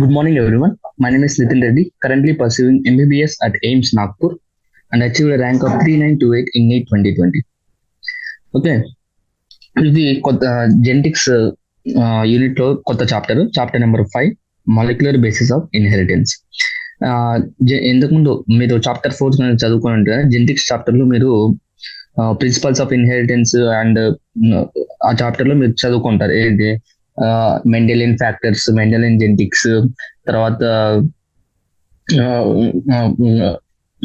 Good morning, everyone. My name is Nitin Reddy, currently pursuing MBBS at AIMS Nagpur and achieved a rank of 3928 in NEET 2020. Okay, ఇది కొత్త genetics unit లో కొత్త chapter number 5, molecular basis of inheritance. ఇంతకుముందు మీరు chapter 4 చదువుకుని ఉంటారు. Genetics chapter లో మీరు ప్రిన్సిపల్స్ ఆఫ్ ఇన్హెరిటెన్స్ అండ్ ఆ చాప్టర్ లో మీరు చదువుకుంటారు. ఏంటి మెండెలియన్ ఫ్యాక్టర్స్, మెండెలియన్ జెనెటిక్స్, తర్వాత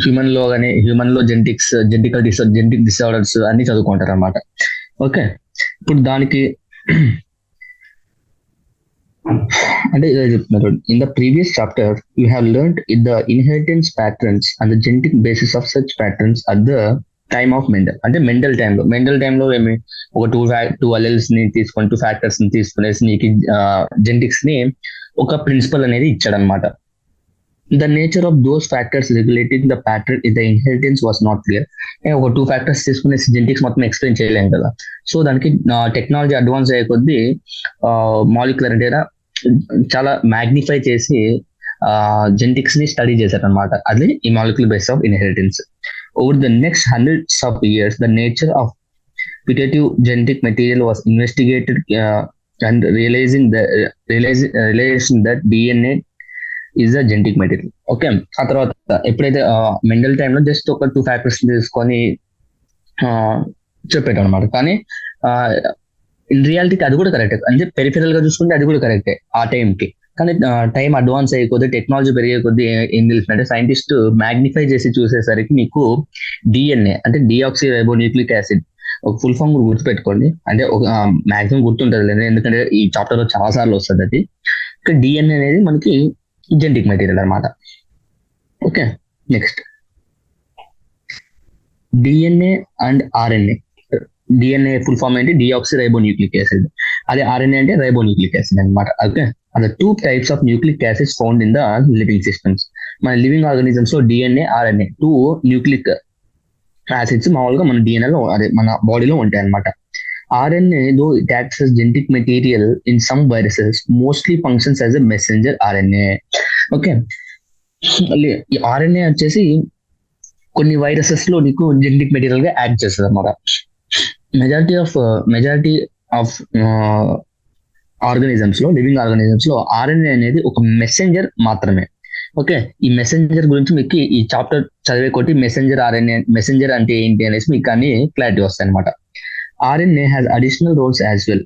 హ్యూమన్ లో జెనెటిక్ డిసార్డర్స్ అన్ని చదువుకుంటారు అన్నమాట. ఓకే, ఇప్పుడు దానికి అంటే చెప్తున్నారు. In the previous chapter you have learned the inheritance patterns and the genetic basis of such patterns at the time of Mendel. అంటే మెండల్ టైంలో ఏమి ఒక టూ అలెల్స్ ని తీసుకొని, టూ ఫ్యాక్టర్స్ ని తీసుకునేసి నీకు జెనెటిక్స్ ని ఒక ప్రిన్సిపల్ అనేది ఇచ్చాడనమాట. The nature of those factors regulating the pattern in the inheritance was not clear. ఒక టూ ఫ్యాక్టర్స్ తీసుకునే జెనెటిక్స్ మొత్తం ఎక్స్ప్లెయిన్ చేయలేం కదా. సో దానికి టెక్నాలజీ అడ్వాన్స్ అయ్యే కొద్దీ మాలిక్యులర్ అంటే చాలా మ్యాగ్నిఫై చేసి జెనెటిక్స్ ని స్టడీ చేశారనమాట. అది ఈ molecular base of inheritance. Over the next hundreds of years, the nature of putative genetic material was investigated and realizing that DNA is a genetic material. Okay, ఆ తర్వాత ఎప్పుడైతే మెండల్ టైంలో just ఒక two factors తీసుకొని చెప్పాడు అనమాట. కానీ in రియాలిటీకి అది కూడా కరెక్టే, అంటే పెరిఫెరల్ గా చూసుకుంటే అది కూడా కరెక్టే ఆ టైంకి. కానీ టైం అడ్వాన్స్ అయ్యే కొద్దీ, టెక్నాలజీ పెరిగే కొద్దీ ఏం తెలిసిందంటే సైంటిస్ట్ మ్యాగ్నిఫై చేసి చూసేసరికి మీకు డిఎన్ఏ అంటే డిఆక్సీ రైబో న్యూక్లిక్ యాసిడ్, ఒక ఫుల్ ఫామ్ కూడా గుర్తుపెట్టుకోండి. అంటే ఒక మాక్సిమం గుర్తుంటుంది లేదు, ఎందుకంటే ఈ చాప్టర్ లో చాలా సార్లు వస్తుంది అది. ఇక్కడ డిఎన్ఏ అనేది మనకి జెనెటిక్ మెటీరియల్ అనమాట. Okay, next DNA and RNA. DNA full form ఏంటి? Deoxy రైబో nucleic acid. అదే ఆర్ఎన్ఏ అంటే రైబో న్యూక్లిక్ యాసిడ్ అనమాట. Okay, the two types of nucleic acids found in the living systems. మన లివింగ్ ఆర్గానిజమ్స్ లో DNA, RNA two nucleic acids మామూలుగా మన DNA లో, అదే మన బాడీలో ఉంటాయి అనమాట. RNA though it acts as genetic material in some viruses mostly functions as a messenger RNA. Okay, ఈ ఆర్ఎన్ఏ వచ్చేసి కొన్ని వైరసెస్ లో నీకు జెనెటిక్ మెటీరియల్ గా యాక్ట్ చేస్తుంది అనమాట. మెజారిటీ ఆఫ్ ఆర్గానిజమ్స్ లో, లివింగ్ ఆర్గానిజమ్స్ లో ఆర్ఎన్ఏ అనేది ఒక మెసెంజర్ మాత్రమే. ఓకే, ఈ మెసెంజర్ గురించి మీకు ఈ చాప్టర్ చదివే కొట్టి మెసెంజర్ అంటే ఏంటి అనేసి మీకు అన్ని క్లారిటీ వస్తాయి అనమాట. RNA has additional roles as well.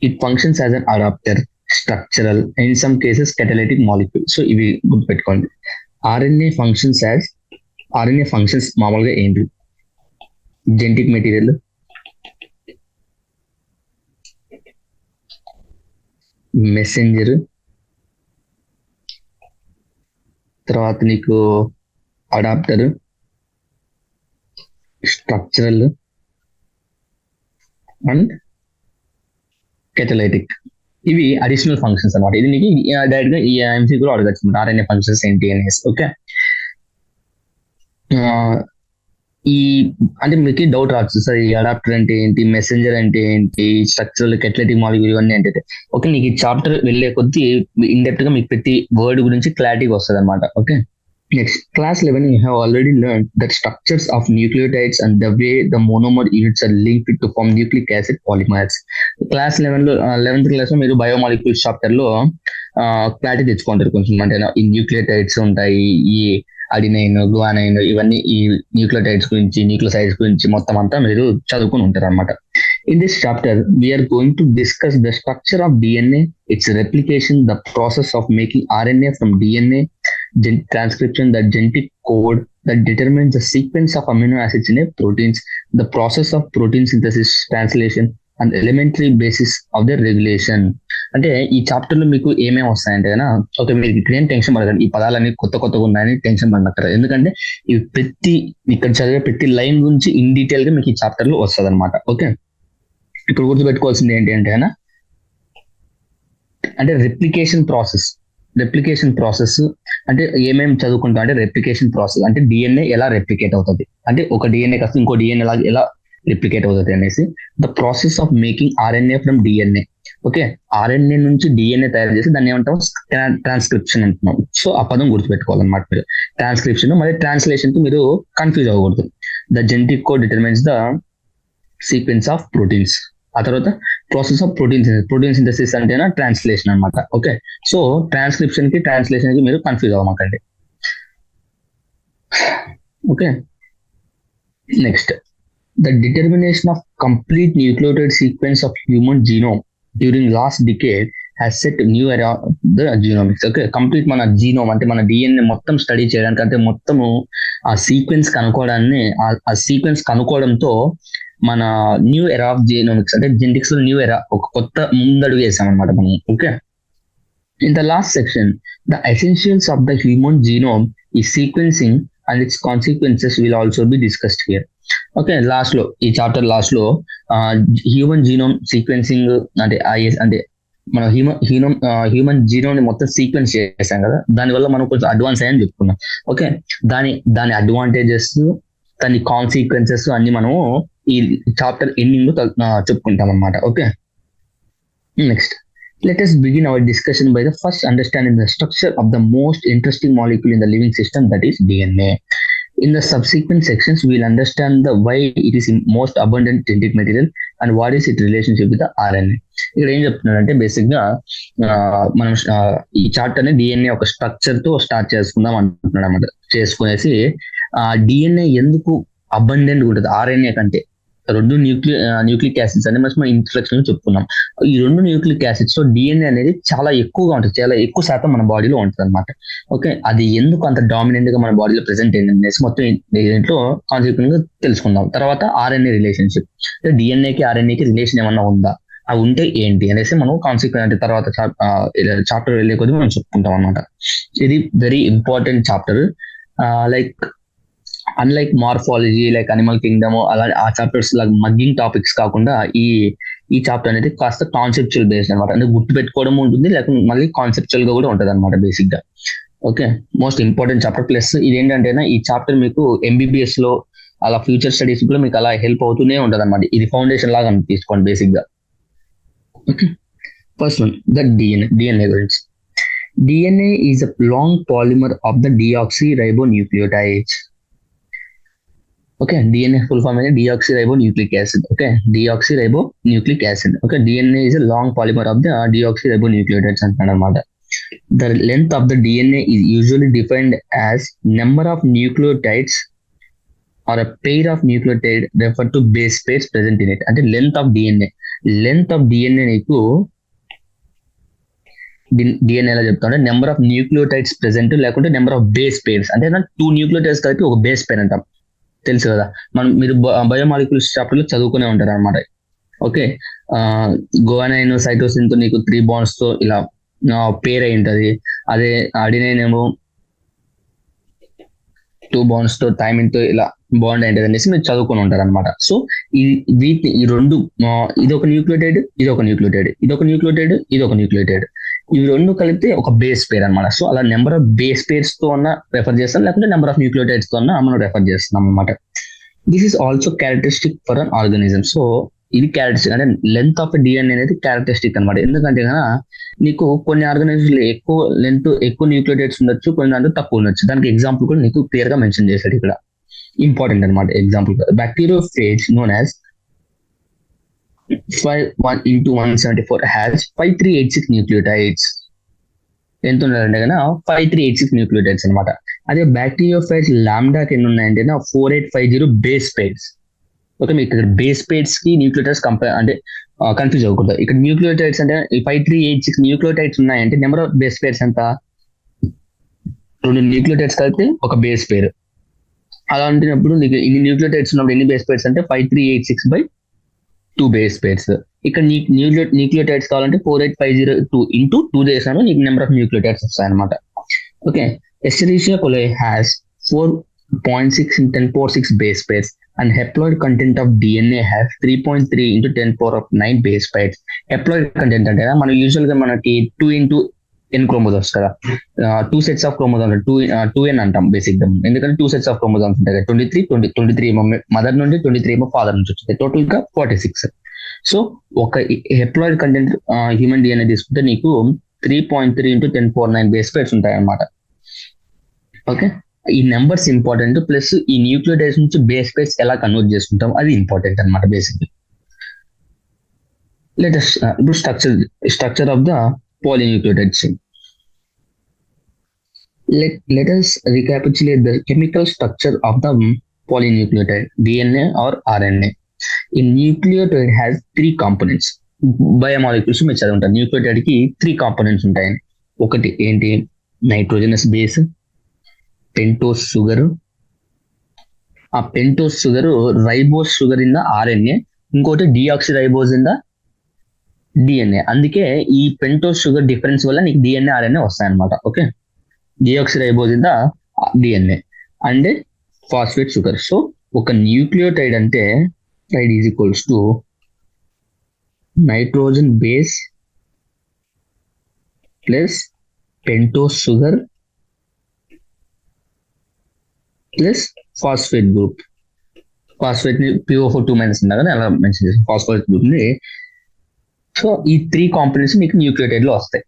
It functions as an adapter, structural, in some cases catalytic molecule. So ఇవి గుర్తుపెట్టుకోండి. ఆర్ఎన్ఏ ఫంక్షన్స్ మామూలుగా ఏంటి? జెనెటిక్ మెటీరియల్, మెసెంజర్, తర్వాత నీకు అడాప్టర్, స్ట్రక్చరల్ అండ్ కెటలైటిక్. ఇవి అడిషనల్ ఫంక్షన్స్ అనమాట. ఇది నీకు డైరెక్ట్ గా ఈ ఎంసీక్యూ కూడా అడగచ్చు, ఆర్ఎన్ఏ ఫంక్షన్స్ ఏంటి అనేసి. ఓకే, ఈ అంటే మీకు డౌట్ రావచ్చు, సార్ ఈ అడాప్టర్ అంటే ఏంటి, మెసెంజర్ అంటే ఏంటి, స్ట్రక్చరల్, కెటలైటిక్ మాలిక్యూల్ ఇవన్నీ అంటే. ఓకే, నీకు ఈ చాప్టర్ వెళ్ళే కొద్దీ ఇన్ డెప్త్ గా మీకు ప్రతి వర్డ్ గురించి క్లారిటీగా వస్తుంది అనమాట. Okay, next class 11 you have already learned that structures of nucleotides and the way the monomer units are linked to form nucleic acid polymers. Class 11th class లో మీరు బయోమాలిక్యూల్స్ చాప్టర్ లో క్లారిటీ తెచ్చుకుంటారు కొంచెం. అంటే ఈ న్యూక్లియోటైడ్స్ ఉంటాయి, ఈ adenine, guanine, ఇవన్నీ ఈ న్యూక్లియోటైడ్స్ గురించి, న్యూక్లియోసైడ్స్ గురించి మొత్తం అంతా మీరు చదువుకుని ఉంటారు అనమాట. In this chapter we're going to discuss the structure of DNA, its replication, the process of making RNA from DNA, transcription, the genetic code that determines the sequence of amino acids in a proteins, the process of protein synthesis, translation and elementary basis of the regulation. అంటే ఈ chapter లో మీకు ఏమేమి వస్తాయంటే కదా, okay మీరు ఇక్కడ ఏం టెన్షన్ పడకండి, ఈ పదాలన్నీ కొత్తగా ఉన్నాయని టెన్షన్ పడనక్కర్లేదు. ఎందుకంటే ఇవి ఇక్కడ చదివే ప్రతి లైన్ గురించి ఇన్ డీటెయిల్ గా మీకు ఈ చాప్టర్ లో వస్తుంది అనమాట. ఓకే, ఇప్పుడు గుర్తుపెట్టుకోవాల్సింది ఏంటి అంటే అంటే రెప్లికేషన్ ప్రాసెస్ అంటే ఏమేమి చదువుకుంటాం అంటే రెప్లికేషన్ ప్రాసెస్ అంటే డిఎన్ఏ ఎలా రెప్లికేట్ అవుతుంది, అంటే ఒక డిఎన్ఏ కాస్త ఇంకో డిఎన్ఏ ఎలా రెప్లికేట్ అవుతుంది అనేసి. The process of making RNA from DNA, okay, RNA నుంచి డిఎన్ఏ తయారు చేసి దాన్ని ఏమంటాం, ట్రాన్స్క్రిప్షన్ అంటున్నాం. సో ఆ పదం గుర్తుపెట్టుకోవాలన్నమాట మీరు. ట్రాన్స్క్రిప్షన్ మరియు ట్రాన్స్లేషన్ కి మీరు కన్ఫ్యూజ్ అవ్వకూడదు. The genetic code determines the sequence of proteins. ఆ తర్వాత ప్రాసెస్ ఆఫ్ ప్రోటీన్ సింథసిస్ అంటేనా ట్రాన్స్లేషన్ అనమాట. ఓకే, సో ట్రాన్స్క్రిప్షన్ కి ట్రాన్స్లేషన్ కి మీరు కన్ఫ్యూజ్ అవ్వమాకండి. Okay, next, the determination of complete nucleotide sequence of human genome during last decade has set a new era of the genomics. Okay, complete మన genome అంటే మన DNA మొత్తం study చేయడానికి, అంటే మొత్తము ఆ సీక్వెన్స్ కనుక్కోవడాన్ని, ఆ సీక్వెన్స్ కనుక్కోవడంతో మన న్యూ ఎరా ఆఫ్ జీనోమిక్స్ అంటే జెనెటిక్స్ లో న్యూ ఎరా, ఒక కొత్త ముందడుగు వేసాం అనమాట మనం. Okay, in the last section, the essentials of the human genome is sequencing and its consequences will also be discussed here. Okay, last లో, ఈ చాప్టర్ లాస్ట్ లో హ్యూమన్ జీనోమ్ సీక్వెన్సింగ్ అంటే అంటే మన హ్యూమన్ జీనోమ్ ని మొత్తం సీక్వెన్స్ చేసాం కదా, దానివల్ల మనం కొంచెం అడ్వాన్స్ అయ్యని చెప్పుకున్నాం. ఓకే, దాని అడ్వాంటేజెస్, దాని కాన్సిక్వెన్సెస్ అన్ని మనము ఈ చాప్టర్ ఎండింగ్ లో చెప్పుకుంటాం అనమాట. Okay, next, let us begin our discussion by the first understanding the structure of the most interesting molecule in the living system, that is DNA. In the subsequent sections, we will understand the why it is most abundant genetic material and what is its relationship with the RNA. ఇక్కడ ఏం చెప్తున్నాడంటే basic గా మనం ఈ chart అనేది DNA ఒక structure తో start చేసుకుందాం అంటున్నాడు అన్నమాట. చేసుకునేసి డిఎన్ఏ ఎందుకు అబండెంట్ ఉంటుంది ఆర్ఎన్ఏ కంటే, రెండు న్యూక్లిక్ యాసిడ్స్ అనేది మనం ఇంట్రడక్షన్ చెప్పుకున్నాం. ఈ రెండు న్యూక్లిక్ యాసిడ్స్ లో డిఎన్ఏ అనేది చాలా ఎక్కువగా ఉంటుంది, చాలా ఎక్కువ శాతం మన బాడీలో ఉంటుంది అనమాట. ఓకే, అది ఎందుకు అంత డామినెంట్ గా మన బాడీలో ప్రెసెంట్ అయింది అనేసి మొత్తం దీంట్లో కాన్సెప్ట్ గా తెలుసుకుందాం. తర్వాత ఆర్ఎన్ఏ రిలేషన్షిప్, డిఎన్ఏకి ఆర్ఎన్ఏకి రిలేషన్ ఏమన్నా ఉందా, అవి ఉంటే ఏంటి అనేసి మనం కాన్సెప్ట్ అంటే తర్వాత చాప్టర్ వెళ్ళే కొద్ది మనం చెప్పుకుంటాం అనమాట. ఇది very important chapter. Like unlike morphology, like animal Kingdom, అలా ఆ చాప్టర్స్ లాగా మగ్గింగ్ టాపిక్స్ కాకుండా ఈ చాప్టర్ అనేది కాస్త కాన్సెప్చువల్ బేస్డ్ అనమాట. అంటే గుర్తు పెట్టుకోవడం ఉంటుంది, లేకపోతే మళ్ళీ కాన్సెప్చువల్ గా కూడా ఉంటుంది అనమాట బేసిక్ గా. Okay, most important chapter. Plus ఇదేంటంటే ఈ చాప్టర్ మీకు ఎంబీబీఎస్ లో అలా ఫ్యూచర్ స్టడీస్ లో మీకు అలా హెల్ప్ అవుతూనే ఉంటుంది అనమాట. ఇది ఫౌండేషన్ లాగా తీసుకోండి బేసిక్ గా. Okay, first one, the DNA గురించి. DNA is a long polymer of the deoxyribonucleotides. Okay, DNA full form అనేది deoxyribonucleic acid. Okay, deoxyribonucleic acid. Okay, DNA is a long polymer of the deoxyribonucleotides అంటున్నాడు అనమాట. The length of the DNA is usually defined as number of nucleotides or a pair of nucleotide referred to base pairs present in it. అంటే length of DNA నీకు DNA ఎలా చెప్తా అంటే number of nucleotides present, లేకుంటే number of base pairs. అంటే 2 nucleotides కలిపి ఒక base పేర్ అంటాం, తెలుసు కదా. మీరు బయోమాలిక్యూల్స్ చాప్టర్ లో చదువుకునే ఉంటారు అనమాట. ఓకే, గువానైన్ సైటోసిన్ తో నీకు 3 బాండ్స్ తో ఇలా పేర్ అయి ఉంటది. అదే అడినైన్ ఏమో 2 బాండ్స్ తో, థైమిన్ తో ఇలా బాండ్ అయింటది అనేసి మీరు చదువుకుని ఉంటారు అనమాట. సో ఈ రెండు, ఇది ఒక న్యూక్లియోటైడ్, ఇది ఒక న్యూక్లియోటైడ్, ఇది ఒక న్యూక్లియోటైడ్, ఇది ఒక న్యూక్లియోటైడ్, ఇవి రెండు కలిపితే ఒక బేస్ పేర్ అనమాట. సో అలా నెంబర్ ఆఫ్ బేస్ పేర్స్ తో అన్న రెఫర్ చేస్తాం, లేకుంటే నెంబర్ ఆఫ్ న్యూక్లియోటైడ్స్ తో అన్న మనం రెఫర్ చేస్తున్నాం అనమాట. This is also characteristic for an organism. So ఇది క్యారెక్టరిస్టిక్ అంటే లెంత్ ఆఫ్ డిఎన్ఏ అనేది క్యారెక్టరిస్టిక్ అనమాట. ఎందుకంటే కనుక నీకు కొన్ని ఆర్గానిజమ్స్ లో ఎక్కువ న్యూక్లియోటైడ్స్ ఉండొచ్చు, కొన్ని దాంట్లో తక్కువ ఉండొచ్చు. దానికి ఎగ్జాంపుల్ కూడా నీకు క్లియర్ గా మెన్షన్ చేశాడు ఇక్కడ. ఇంపార్టెంట్ అనమాట example. Bacteriophage known as 5:1:174 has 5386 nucleotides. ఎంత ఉన్నారంటే కన్నా 5386 న్యూక్లియోటైడ్స్ అనమాట. అదే బ్యాక్టీరియోఫేజ్ లాంబ్డాకి ఎన్ని ఉన్నాయంటే 4850 బేస్ పేర్స్. ఓకే, మీకు ఇక్కడ బేస్ పేర్స్ కి న్యూక్లియోటైడ్స్ అంటే కన్ఫ్యూజ్ అవ్వకూడదు. ఇక్కడ న్యూక్లియోటైడ్స్ అంటే 5386 న్యూక్లియోటైడ్స్ ఉన్నాయంటే నెంబర్ ఆఫ్ బేస్ పేర్స్ ఎంత, 2 న్యూక్లియోటైడ్స్ కలిపితే ఒక బేస్ పేర్. అలా ఉంటున్నప్పుడు నీకు ఇన్ని న్యూక్లియోటైడ్స్ ఉన్నప్పుడు ఎన్ని బేస్ పేర్స్ అంటే 5386/2 బేస్ పేర్స్. ఇక్కడ న్యూక్లియోటైడ్స్ కావాలంటే 48502 ఇంటూ 2 చేసాను, నీకు నెంబర్ ఆఫ్ న్యూక్లియోటైడ్స్ వస్తాయి అనమాట. Okay, Escherichia coli has 4.6 × 10⁶ base pairs and haploid content of DNA has 3.3 × 10⁹ base pairs. Haploid content అంటే మనం యూజువల్ గా మనకి 2 × n క్రోమోజోమ్స్ కదా, 2 sets of chromosomes 2n అంటాం బేసిక్ గా. ఎందుకంటే 2 sets of chromosomes ఉంటాయి కదా, 23 ఏమో మదర్ నుండి, 23 ఏమో ఫాదర్ నుంచి వచ్చింది. టోటల్ గా 46. సో ఒక హెప్లాయిడ్ కంటెంట్ హ్యూమన్ డిఎన్ఏ తీసుకుంటే నీకు 3.3 × 10⁴ బేస్ పేర్స్ ఉంటాయి అన్నమాట. ఓకే, ఈ నెంబర్స్ ఇంపార్టెంట్, ప్లస్ ఈ న్యూక్లియోటైడ్స్ నుంచి బేస్ పేర్స్ ఎలా కన్వర్ట్ చేసుకుంటాం అది ఇంపార్టెంట్ అనమాట బేసిక్లీ. లెటెస్ట్ ఇప్పుడు structure of the polynucleotide chain. Let us recapitulate the chemical structure of the polynucleotide, DNA or RNA. A nucleotide has 3 components. Biomolecules మీరు చదువుంటారు. Nucleotide కి 3 కాంపోనెంట్స్ ఉంటాయి. ఒకటి ఏంటి, నైట్రోజనస్ బేస్, పెంటోస్ షుగర్. ఆ pentose sugar ribose sugar in the RNA, ఇంకోటి deoxyribose in the DNA. అందుకే ఈ పెంటోస్ షుగర్ డిఫరెన్స్ వల్ల నీకు డిఎన్ఏ ఆర్ఎన్ఏ వస్తాయి అనమాట. Okay, deoxyribose in the DNA and phosphate sugar. So ఒక న్యూక్లియోటైడ్ అంటే tide is equals to nitrogen base plus pentose sugar plus phosphate group. Phosphate ని PO4 - ఉన్నా కానీ అలా మెన్షన్ చేసి ఫాస్ఫేట్ గ్రూప్ ని. సో ఈ 3 కాంపోనెంట్స్ మీకు న్యూక్లియోటైడ్ లో వస్తాయి.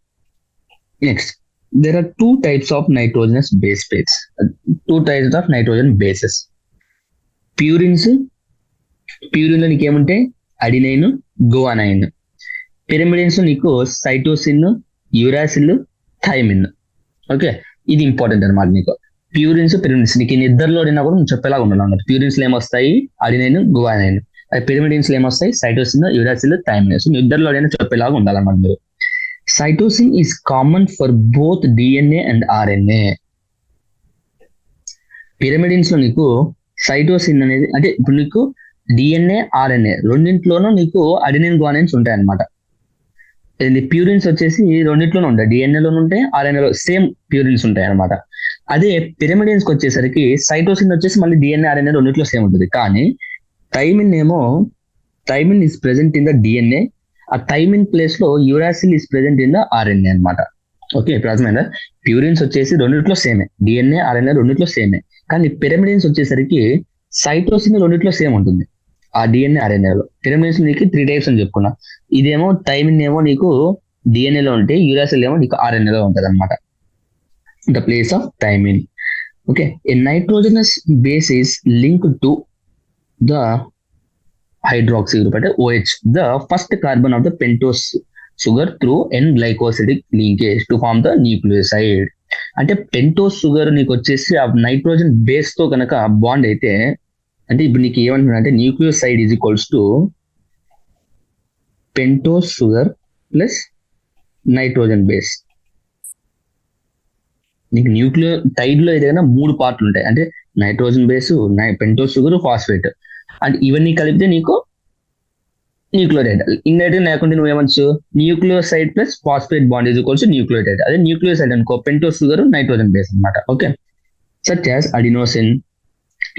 Next, there are 2 types of nitrogenous base pairs, 2 types of nitrogen bases. Purines, purine లో నీకు ఏముంటాయి, అడినైన్, గువానైన్. పిరిమిడిన్స్ లో నీకు సైటోసిన్, యూరాసిల్, థైమిన్. ఓకే, ఇది ఇంపార్టెంట్ అనమాట నీకు. ప్యూరిన్స్, పిరిమిడిన్స్ నీకు నిద్రలో కూడా నువ్వు చెప్పేలాగా ఉండాలి అన్నమాట. ప్యూరిన్స్ లో ఏమొస్తాయి, అడినైన్, గువానైన్. అది పిరిమిడిన్స్ లో ఏమొస్తాయి, సైటోసిన్, యూరాసిల్, థైమిన్. సో నిద్రలో చెప్పేలాగా ఉండాలన్నమాట మీరు. Cytosine is common for both DNA and RNA. Pyrimidines లో నీకు సైటోసిన్ అనేది, అంటే ఇప్పుడు నీకు డిఎన్ఏ, ఆర్ఎన్ఏ రెండింటిలోనూ నీకు అడినిన్, గువానైన్స్ ఉంటాయి అనమాట. ప్యూరిన్స్ వచ్చేసి రెండింటిలోనూ ఉంటాయి, డిఎన్ఏలోనూ ఉంటాయి, ఆర్ఎన్ఏలో సేమ్ ప్యూరిన్స్ ఉంటాయి అనమాట. అదే పిరమిడిన్స్ కి వచ్చేసరికి సైటోసిన్ వచ్చేసి మళ్ళీ డిఎన్ఏ, ఆర్ఎన్ఏ రెండింటిలో సేమ్ ఉంటుంది. కానీ thymine is present in the DNA. ఆ థైమిన్ ప్లేస్ లో uracil is present in the RNA అనమాట. ఓకే, ఇప్పుడు అర్థమైందా? ప్యూరిన్స్ వచ్చేసి రెండిట్లో సేమే, డిఎన్ఏ, ఆర్ఎన్ఏ రెండిట్లో సేమే. కానీ పిరమిడిన్స్ వచ్చేసరికి సైటోసిన్ రెండిట్లో సేమ్ ఉంటుంది, ఆ డిఎన్ఏ, ఆర్ఎన్ఏలో. పిరమిడిన్స్ నీకు 3 టైప్స్ అని చెప్పుకున్నా. ఇదేమో థైమిన్ ఏమో నీకు డిఎన్ఏలో ఉంటే, యూరాసిల్ ఏమో నీకు ఆర్ఎన్ఏలో ఉంటుంది అనమాట. The place of thymine. Okay, a nitrogenous base is linked to the hydroxy group at OH, the first carbon of the pentose sugar through N-glycosidic linkage to form the nucleoside. అంటే pentose sugar నీకు వచ్చేసి ఆ nitrogen base తో కనుక bond అయితే, అంటే ఇప్పుడు నీకు ఏమంటున్నా అంటే nucleoside is equals to pentose sugar plus nitrogen base. నీకు న్యూక్లియోటైడ్ లో ఏదైనా 3 పార్ట్లు ఉంటాయి, అంటే nitrogen base, pentose sugar, phosphate. And ఇవన్నీ కలిపితే నీకు న్యూక్లియోటైడ్. ఇండైరెక్ట్ లేకుంటే నువ్వేమచ్చు, nucleoside plus phosphate bond is equals nucleotide. అదే న్యూక్లియోసైడ్ అనుకో, పెంటోస్ షుగర్, నైట్రోజన్ బేస్ అనమాట. Okay, such as adenosine.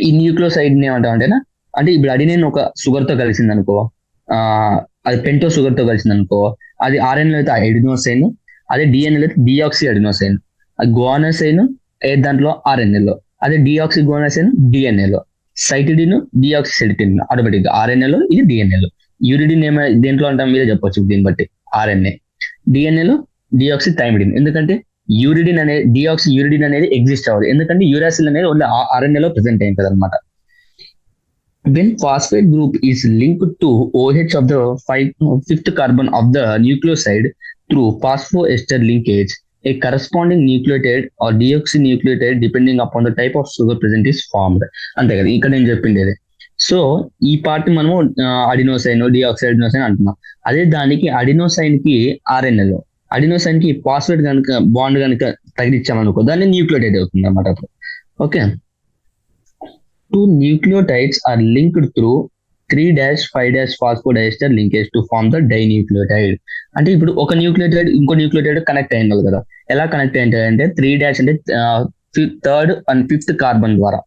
ఈ న్యూక్లియోసైడ్ ఏమంటావు అంటేనా, అంటే ఇప్పుడు అడినిన్ ఒక షుగర్ తో కలిసింది అనుకో, అది పెంటోస్ షుగర్ తో కలిసింది అనుకో, అది ఆర్ఎన్ఏలో అయితే అడినోసైన్, అదే డిఎన్ఏలో అయితే డిఆక్సి అడినోసైన్. అది గువానోసైన్ దాంట్లో ఆర్ఎన్ఏలో, అదే డిఆక్సి గువానోసైన్ డిఎన్ఏలో. సైటిడిన్, డిఆక్సిసైటిన్ ఆటోమేటిక్ గా ఆర్ఎన్ఏలో, ఇది డిఎన్ఏలో. యూరిడిన్ ఏమైనా దేంట్లో అంటాం మీరే చెప్పొచ్చు దీన్ని బట్టి. ఆర్ఎన్ఏ, డిఎన్ఏలో డిఆక్సి థైమిడిన్. ఎందుకంటే యూరిడిన్ అనేది, డిఆక్సి యూరిడిన్ అనేది ఎగ్జిస్ట్ అవ్వదు, ఎందుకంటే యూరాసిల్ అనేది ఓన్లీ ఆర్ఎన్ఏలో ప్రెసెంట్ అయింది అనమాట. When phosphate group is linked to OH of the 5th carbon of the nucleoside through phosphoester linkage, a corresponding nucleotide or deoxynucleotide depending upon the type of sugar present is formed. అంతే కదా, ఇక్కడ నేను చెప్పిండేది. So ఈ part మనము అడినోసైన్, deoxy అడినోసైన్ అంటున్నాం. అదే దానికి అడినోసైన్ కి ఆర్ఎన్ఏలో, అడినోసైన్ కి ఫాస్ఫేట్ కనుక బాండ్ కనుక తగిలిచ్చామనుకో, దాన్ని న్యూక్లియోటైడ్ అవుతుంది అన్నమాట. Okay, 2 nucleotides are linked through 3-5- phosphodiester linkage to form the dinucleotide. అంటే ఇప్పుడు ఒక న్యూక్లియోటైడ్ ఇంకో న్యూక్లియోటైడ్ కనెక్ట్ అయింది కదా, ఎలా కనెక్ట్ అయింది అంటే 3- అంటే 3rd and 5th కార్బన్ ద్వారా,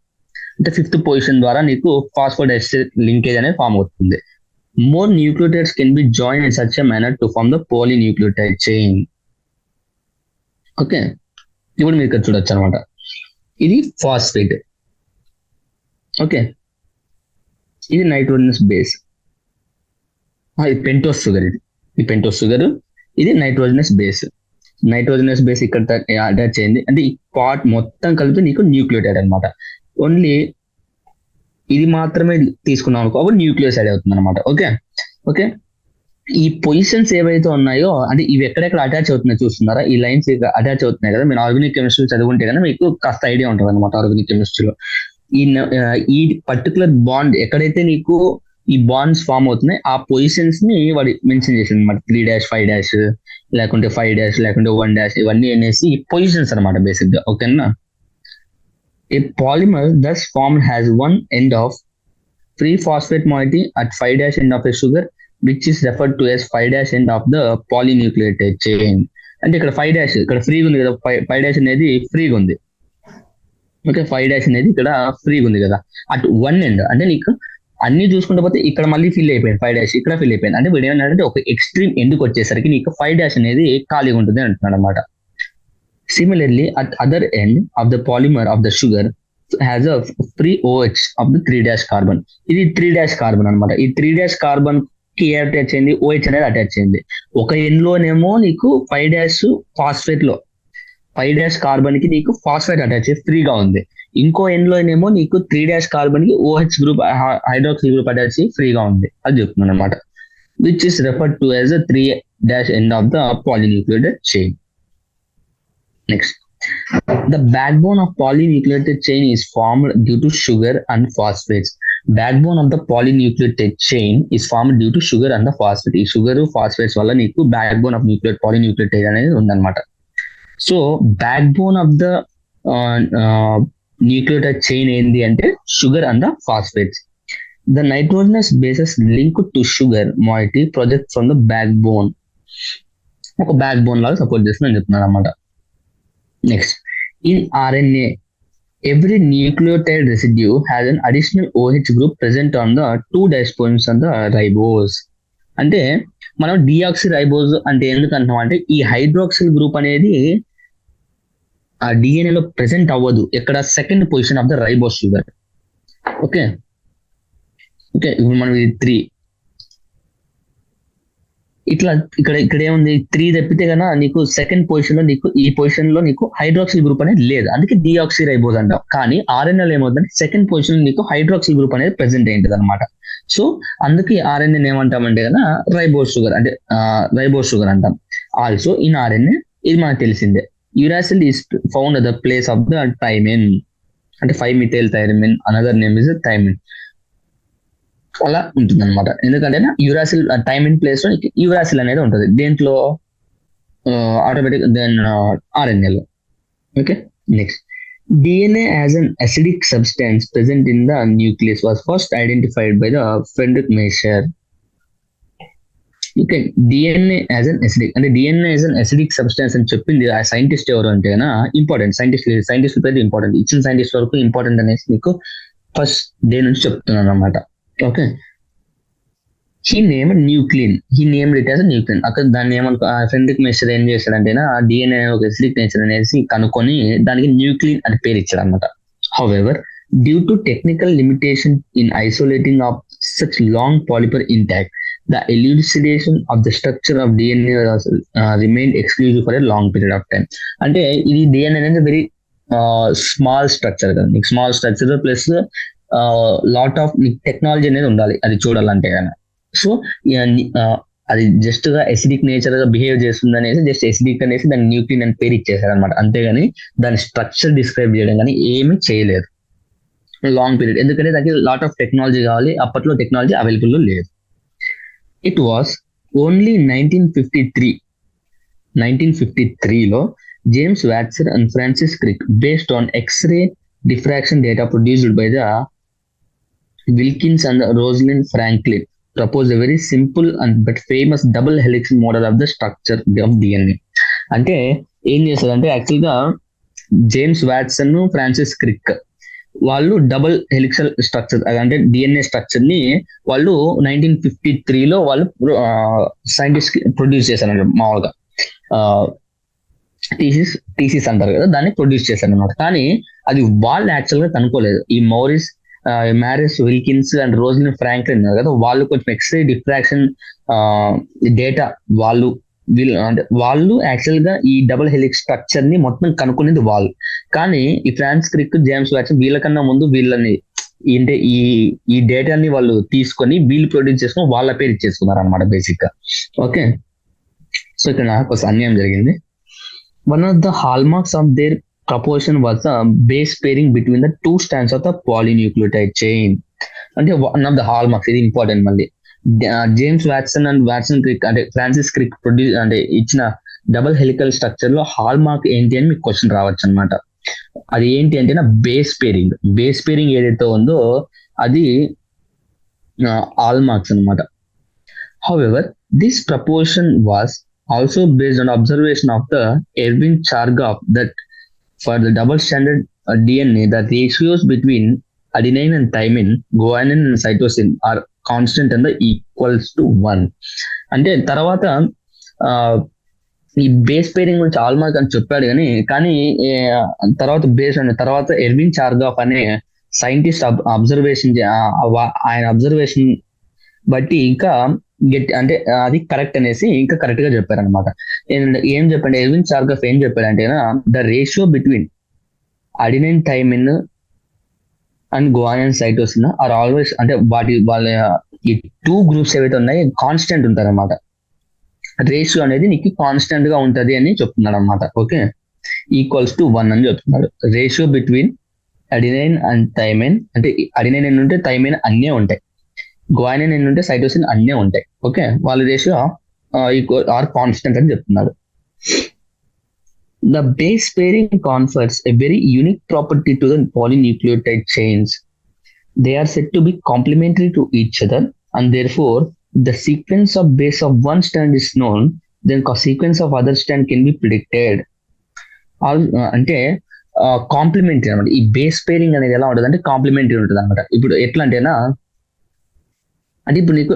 అంటే 5th పొజిషన్ ద్వారా నీకు ఫాస్ఫోడైస్టర్ లింకేజ్ అనేది ఫామ్ అవుతుంది. More nucleotides can be joined in such a manner to form the polynucleotide chain. Okay, ఇప్పుడు మీరు ఇక్కడ చూడొచ్చు అనమాట, ఇది ఫాస్ఫేట్. ఓకే, ఇది నైట్రోజనస్ బేస్. ఇది పెంటోస్ షుగర్. ఈ పెంటోస్ షుగర్ ఇది నైట్రోజనస్ బేస్. నైట్రోజనస్ బేస్ ఇక్కడ అటాచ్ అయింది అంటే ఈ పార్ట్ మొత్తం కలిపి నీకు న్యూక్లియోటైడ్ అనమాట. ఓన్లీ ఇది మాత్రమే తీసుకున్నాం అనుకో అప్పుడు న్యూక్లియోసైడ్ అవుతుంది అనమాట. Okay okay. ఈ పొజిషన్స్ ఏవైతే ఉన్నాయో అంటే ఇవి ఎక్కడెక్కడ అటాచ్ అవుతున్నాయి చూస్తున్నారా, ఈ లైన్స్ అటాచ్ అవుతున్నాయి కదా. మీరు ఆర్గానిక్ కెమిస్ట్రీ చదువుకుంటే కదా మీకు కాస్త ఐడియా ఉంటుంది అనమాట ఆర్గానిక్ కెమిస్ట్రీలో. ఈ పర్టికులర్ బాండ్ ఎక్కడైతే నీకు ఈ బాండ్స్ ఫామ్ అవుతున్నాయి ఆ పొజిషన్స్ ని వాడు మెన్షన్ చేసింది అనమాట. 3' 5' లేకుంటే 5' లేకుంటే 1' ఇవన్నీ అనేసి పొజిషన్స్ అనమాట బేసిక్ గా. ఓకేనా. A polymer thus formed has one end of free phosphate moiety at 5' end of a sugar, which is referred to as 5' end of the polynucleotide chain. అంటే ఇక్కడ 5' ఇక్కడ ఫ్రీగా ఉంది కదా, 5' అనేది ఫ్రీగా ఉంది. ఓకే, 5' అనేది ఇక్కడ ఫ్రీగా ఉంది కదా. అట్ వన్ ఎండ్ అంటే నీకు అన్ని చూసుకుంటే పోతే ఇక్కడ మళ్ళీ ఫిల్ అయిపోయింది, 5' ఇక్కడ ఫిల్ అయిపోయింది. అంటే వీడు ఏమన్నాడంటే ఒక ఎక్స్ట్రీమ్ ఎండ్కి వచ్చేసరికి నీకు 5' అనేది ఖాళీగా ఉంటుంది అంటున్నాడు అనమాట. Similarly, at other end of the polymer of the sugar has a free OH of the 3' carbon. ఇది 3' కార్బన్ అనమాట. ఈ 3' కార్బన్ కి అటాచ్ అయింది, OH అనేది అటాచ్ అయింది. ఒక ఎండ్ లోనేమో నీకు 5' ఫాస్ఫేట్ లో 5' కార్బన్ కి నీకు ఫాస్ఫేట్ అటాచ్ ఫ్రీగా ఉంది. ఇంకో ఎండ్ లోనేమో నీకు 3' కార్బన్ కి OH group hydroxyl group attach ఫ్రీగా ఉంది. అది చెప్తున్నాను అనమాట. Which is referred to as a 3' end of the polynucleotide chain. Next, the backbone of polynucleotide chain is formed due to sugar and phosphates. Backbone of the polynucleotide chain is formed due to sugar and the phosphate. ఈ sugar phosphates వల్ల నీకు backbone of polynucleotide అనేది ఉందన్నమాట. So backbone of the nucleotide chain ఏంటి అంటే sugar and the phosphates. The nitrogenous bases linked to sugar moiety project from the backbone. ఒక backbone లాగా support చేస్తుందని చెప్తున్నాను అనమాట. Next, in RNA, every nucleotide residue has an additional OH group present on the 2' positions on the ribose. అంటే మనం deoxy ribose అంటే ఎందుకు అంటున్నాం అంటే ఈ హైడ్రాక్సిల్ గ్రూప్ అనేది ఆ డిఎన్ఏలో ప్రెసెంట్ అవ్వదు, ఎక్కడ second position of the ribose sugar. Okay okay. ఇప్పుడు మనం ఇది 3 ఇట్లా ఇక్కడ ఏముంది 3 తప్పితే కన్నా నీకు సెకండ్ పొజిషన్ లో నీకు ఈ పొజిషన్ లో నీకు హైడ్రాక్సిల్ గ్రూప్ అనేది లేదు, అందుకే డిఆక్సీ రైబోజ్ అంటాం. కానీ ఆర్ఎన్ఏలో ఏమవుతుందంటే సెకండ్ పొజిషన్ నీకు హైడ్రాక్సిల్ గ్రూప్ అనేది ప్రెసెంట్ అయింటది అనమాట. సో అందుకే ఆర్ఎన్ఏ ఏమంటామంటే కదా రైబోజ్ షుగర్ అంటే రైబోజ్ షుగర్ అంటాం. ఆల్సో ఇన్ ఆర్ఎన్ఏ ఇది మనకు తెలిసిందే. Uracil is found at the place of the thymine అంటే 5-methyl thymine, another name is thymine. అలా ఉంటుంది అనమాట. ఎందుకంటే యురాసిల్ థైమిన్ ప్లేస్ లో యురాసిల్ అనేది ఉంటుంది దేంట్లో ఆటోమేటిక్ దెన్ ఆర్ఎన్ఏలో. Okay. Next, DNA as an acidic substance present in the nucleus was first identified by the Friedrich Miescher. Okay, DNA as an acidic అంటే DNA as an acidic substance అని చెప్పింది ఆ scientist ఎవరు అంటే important scientist పేరు important, ఇచ్చిన scientist వరకు important అనేసి మీకు ఫస్ట్ డే నుంచి చెప్తున్నాను అనమాట. Okay, he named it as a nuclein. అక్కడ దాన్ని ఏమనుకో ఫ్రెండ్రిక్ మెషర్ ఏం చేశాడంటే డిఎన్ఏ ఒక ఎసిడిక్ నేచర్ అనేసి కనుక్కొని దానికి న్యూక్లిన్ అని పేరు ఇచ్చాడు అనమాట. However, due to technical limitation in isolating of such long polymer intact, the elucidation of the structure of DNA remained exclusive for a long period of time. అంటే ఇది DNA అనేది వెరీ స్మాల్ స్ట్రక్చర్ కదా, నీకు small structure plus lot of technology అనేది ఉండాలి అది చూడాలంటే కానీ. సో అది జస్ట్ గా ఎసిడిక్ నేచర్ గా బిహేవ్ చేస్తుంది అనేసి జస్ట్ ఎసిడిక్ అనేసి దాని న్యూక్లిన్ అని పేరు ఇచ్చేసారు అనమాట. అంతేగాని దాని స్ట్రక్చర్ డిస్క్రైబ్ చేయడం కానీ ఏమీ చేయలేదు లాంగ్ పీరియడ్, ఎందుకంటే దానికి లాట్ ఆఫ్ టెక్నాలజీ కావాలి, అప్పట్లో టెక్నాలజీ అవైలబుల్ లేదు. It was only 1953లో James Watson and Francis Crick, based on X-ray diffraction data produced by the Wilkins and Rosalind Franklin, proposed a very simple but famous double helix model of the structure of DNA. అంటే ఏం చేస్తారంటే యాక్చువల్గా James Watson, Francis Crick వాళ్ళు double హెలిక్సల్ structure అంటే DNA structure ని వాళ్ళు 1953లో వాళ్ళు scientist produce చేశారు మామూలుగా టీసీస్ అంటారు కదా, దాన్ని ప్రొడ్యూస్ చేశారు అనమాట. కానీ అది వాళ్ళు యాక్చువల్ గా కనుక్కోలేదు. ఈ Maurice Morris Wilkins and Roslin Franklin ఉన్నారు కదా, వాళ్ళు కొంచెం ఎక్స్రే డిఫ్రాక్షన్ డేటా వాళ్ళు వీళ్ళు అంటే వాళ్ళు యాక్చువల్ గా ఈ డబుల్ హెలిక్స్ స్ట్రక్చర్ ని మొత్తం కనుక్కునేది వాళ్ళు. కానీ ఈ ఫ్రాన్స్ క్రిక్, జేమ్స్ వాట్సన్ వీళ్ళకన్నా ముందు వీళ్ళని అంటే ఈ డేటాని వాళ్ళు తీసుకొని వీళ్ళు ప్రొడ్యూస్ చేసుకొని వాళ్ళ పేరు ఇచ్చేసుకున్నారు అనమాట బేసిక్ గా. ఓకే, సో ఇక్కడ నాకు అన్యాయం జరిగింది. One of the hallmarks of their proportion was the base pairing between the two strands of the polynucleotide chain. అంటే one of the hallmarks, ఇది ఇంపార్టెంట్. మళ్ళీ James Watson and Watson Crick అంటే Francis Crick produce అంటే ఇచ్చిన double helical structure లో hallmark ఏంటి అని మీకు క్వశ్చన్ రావచ్చు అనమాట. అది ఏంటి అంటే బేస్ పేరింగ్. బేస్ పేరింగ్ ఏదైతే ఉందో అది హాల్ మార్క్స్ అనమాట. However this proportion was also based on observation of the Erwin Chargaff that for the double standard DNA the ratios between adenine and thymine, guanine and cytosine are constant and the equals to 1. అంటే తర్వాత ఈ base pairing గురించి hallmark అని చెప్పాడు కానీ తర్వాత తర్వాత Erwin చార్గాఫ్ అనే సైంటిస్ట్ అబ్జర్వేషన్ ఆయన అబ్జర్వేషన్ బట్టి ఇంకా అంటే అది కరెక్ట్ అనేసి ఇంకా కరెక్ట్ గా చెప్పారనమాట. ఏం చెప్పండి, ఎర్విన్ చార్గాఫ్ ఏం చెప్పాడంటే the ratio between adenine, thymine and guanine, cytosine are always అంటే వాళ్ళ ఈ టూ గ్రూప్స్ ఏవైతే ఉన్నాయి కాన్స్టెంట్ ఉంటారు అనమాట. రేషియో అనేది నీకు కాన్స్టెంట్ గా ఉంటది అని చెప్తున్నాడు అనమాట. ఓకే, ఈక్వల్స్ టు 1 అని చెప్తున్నాడు. Ratio between adenine and thymine అంటే అడినైన్ ఎన్ని ఉంటే థైమిన్ అన్నీ ఉంటాయి, గ్వానిన్ ఎన్ని ఉంటే సైటోసిన్ అన్నీ ఉంటాయి. ఓకే, వాళ్ళ రేషియో ఈక్వల్ ఆర్ కాన్స్టెంట్ అని చెప్తున్నాడు. The base pairing confers a very unique property to the polynucleotide chains. They are said to be complementary to each other, and therefore the sequence of base of one strand is known, then sequence of other strand can be predicted. అంటే complementary అనమాట. ఈ base pairing అనేది ఎలా ఉంటుంది అంటే complementary ఉంటుంది అనమాట. ఇప్పుడు ఎట్లా అంటేనా అంటే ఇప్పుడు నీకు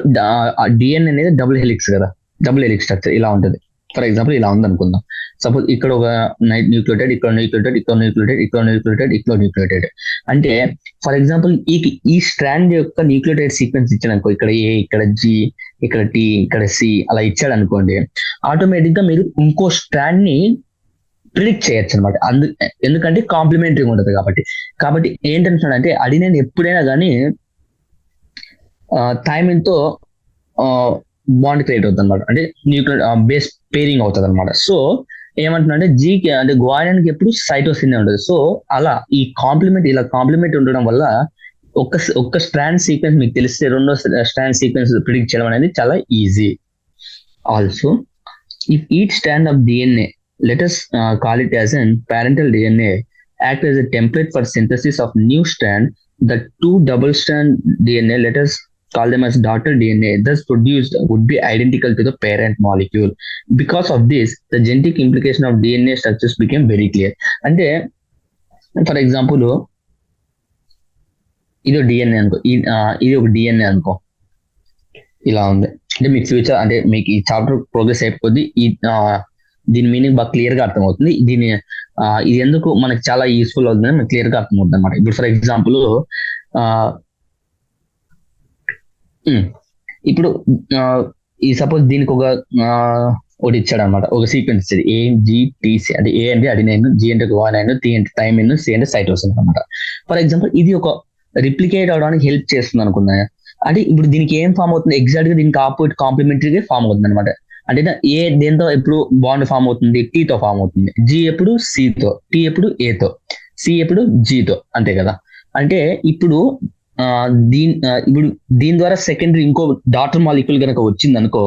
డిఎన్ఏ అనేది డబుల్ హెలిక్స్ కదా, డబుల్ హెలిక్స్ స్ట్రక్చర్ ఇలా ఉంటుంది. ఫర్ ఎగ్జాంపుల్ ఇలా ఉంది అనుకుందాం. సపోజ్ ఇక్కడ ఒక న్యూక్లియోటైడ్, ఇక్కడ న్యూక్లియోటైడ్, ఇక్కడ న్యూక్లియోటైడ్, ఇక్కడ న్యూక్లియోటైడ్, ఇక్కడ న్యూక్లియోటైడ్. అంటే ఫర్ ఎగ్జాంపుల్ ఈ స్ట్రాండ్ యొక్క న్యూక్లియోటైడ్ సీక్వెన్స్ ఇచ్చాడు అనుకో, ఇక్కడ ఏ, ఇక్కడ జి, ఇక్కడ టి, ఇక్కడ సి అలా ఇచ్చాడు అనుకోండి, ఆటోమేటిక్ గా మీరు ఇంకో స్ట్రాండ్ ని ప్రిడిక్ట్ చేయొచ్చు అనమాట. ఎందుకంటే కాంప్లిమెంటరీగా ఉంటుంది కాబట్టి ఏంటంటే అడినైన్ ఎప్పుడైనా కానీ థైమిన్ తో బాండ్ క్రియేట్ అవుతుంది అనమాట. అంటే న్యూక్లియర్ బేస్ పేరింగ్ అవుతుంది అనమాట. సో ఏమంటున్నా అంటే జీకి అంటే గ్వానిన్ కి ఎప్పుడు సైటోసిన్ ఉంటుంది. సో అలా ఈ ఇలా కాంప్లిమెంట్ ఉండడం వల్ల ఒక్క స్ట్రాండ్ సీక్వెన్స్ మీకు తెలిస్తే రెండో స్ట్రాండ్ సీక్వెన్స్ ప్రిడిక్ట్ చేయడం అనేది చాలా easy. Also if each strand of DNA, let us call it as an parental DNA, act as a template for synthesis of new strand, the two double strand DNA, let us call them as daughter DNA, thus produced would be identical to the parent molecule. Because of this, the genetic implication of DNA structures became very clear. అంటే for example ఇది DNA అనుకో, ఇది ఒక DNA అనుకో, ఇలా ఉంది. అంటే మీకు ఫ్యూచర్ అంటే మీకు ఈ చాప్టర్ ప్రోగ్రెస్ అయిపోద్ది, దీని మీనింగ్ బాగా క్లియర్ గా అర్థమవుతుంది. ఇది ఎందుకు మనకి చాలా యూస్ఫుల్ అవుతుంది మనకి క్లియర్ గా అర్థమవుతుంది అనమాట. ఇప్పుడు ఫర్ ఎగ్జాంపుల్ ఇప్పుడు ఈ సపోజ్ దీనికి ఒకటి ఇచ్చాడు అనమాట, ఒక సీక్వెన్స్ ఇచ్చేది AGTC. అంటే ఏ అంటే అడినైన్, జి అంటే గ్వానైన్, టి అంటే థైమిన్, సి అంటే సైటోసిన్ అనమాట. ఫర్ ఎగ్జాంపుల్ ఇది ఒక రిప్లికేట్ అవడానికి హెల్ప్ చేస్తుంది అనుకున్నా. అంటే ఇప్పుడు దీనికి ఏం ఫామ్ అవుతుంది, ఎగ్జాక్ట్ గా దీనికి ఆపోజిట్ కాంప్లిమెంటరీగా ఫామ్ అవుతుంది అనమాట. అంటే ఏ దేంతో ఎప్పుడు బాండ్ ఫామ్ అవుతుంది, టీతో ఫామ్ అవుతుంది. జి ఎప్పుడు సితో, టి ఎప్పుడు ఏతో, సి ఎప్పుడు జితో, అంతే కదా. అంటే ఇప్పుడు దీని ద్వారా సెకండరీ ఇంకో డాటర్ మాలిక్యూల్ కనుక వచ్చింది అనుకో,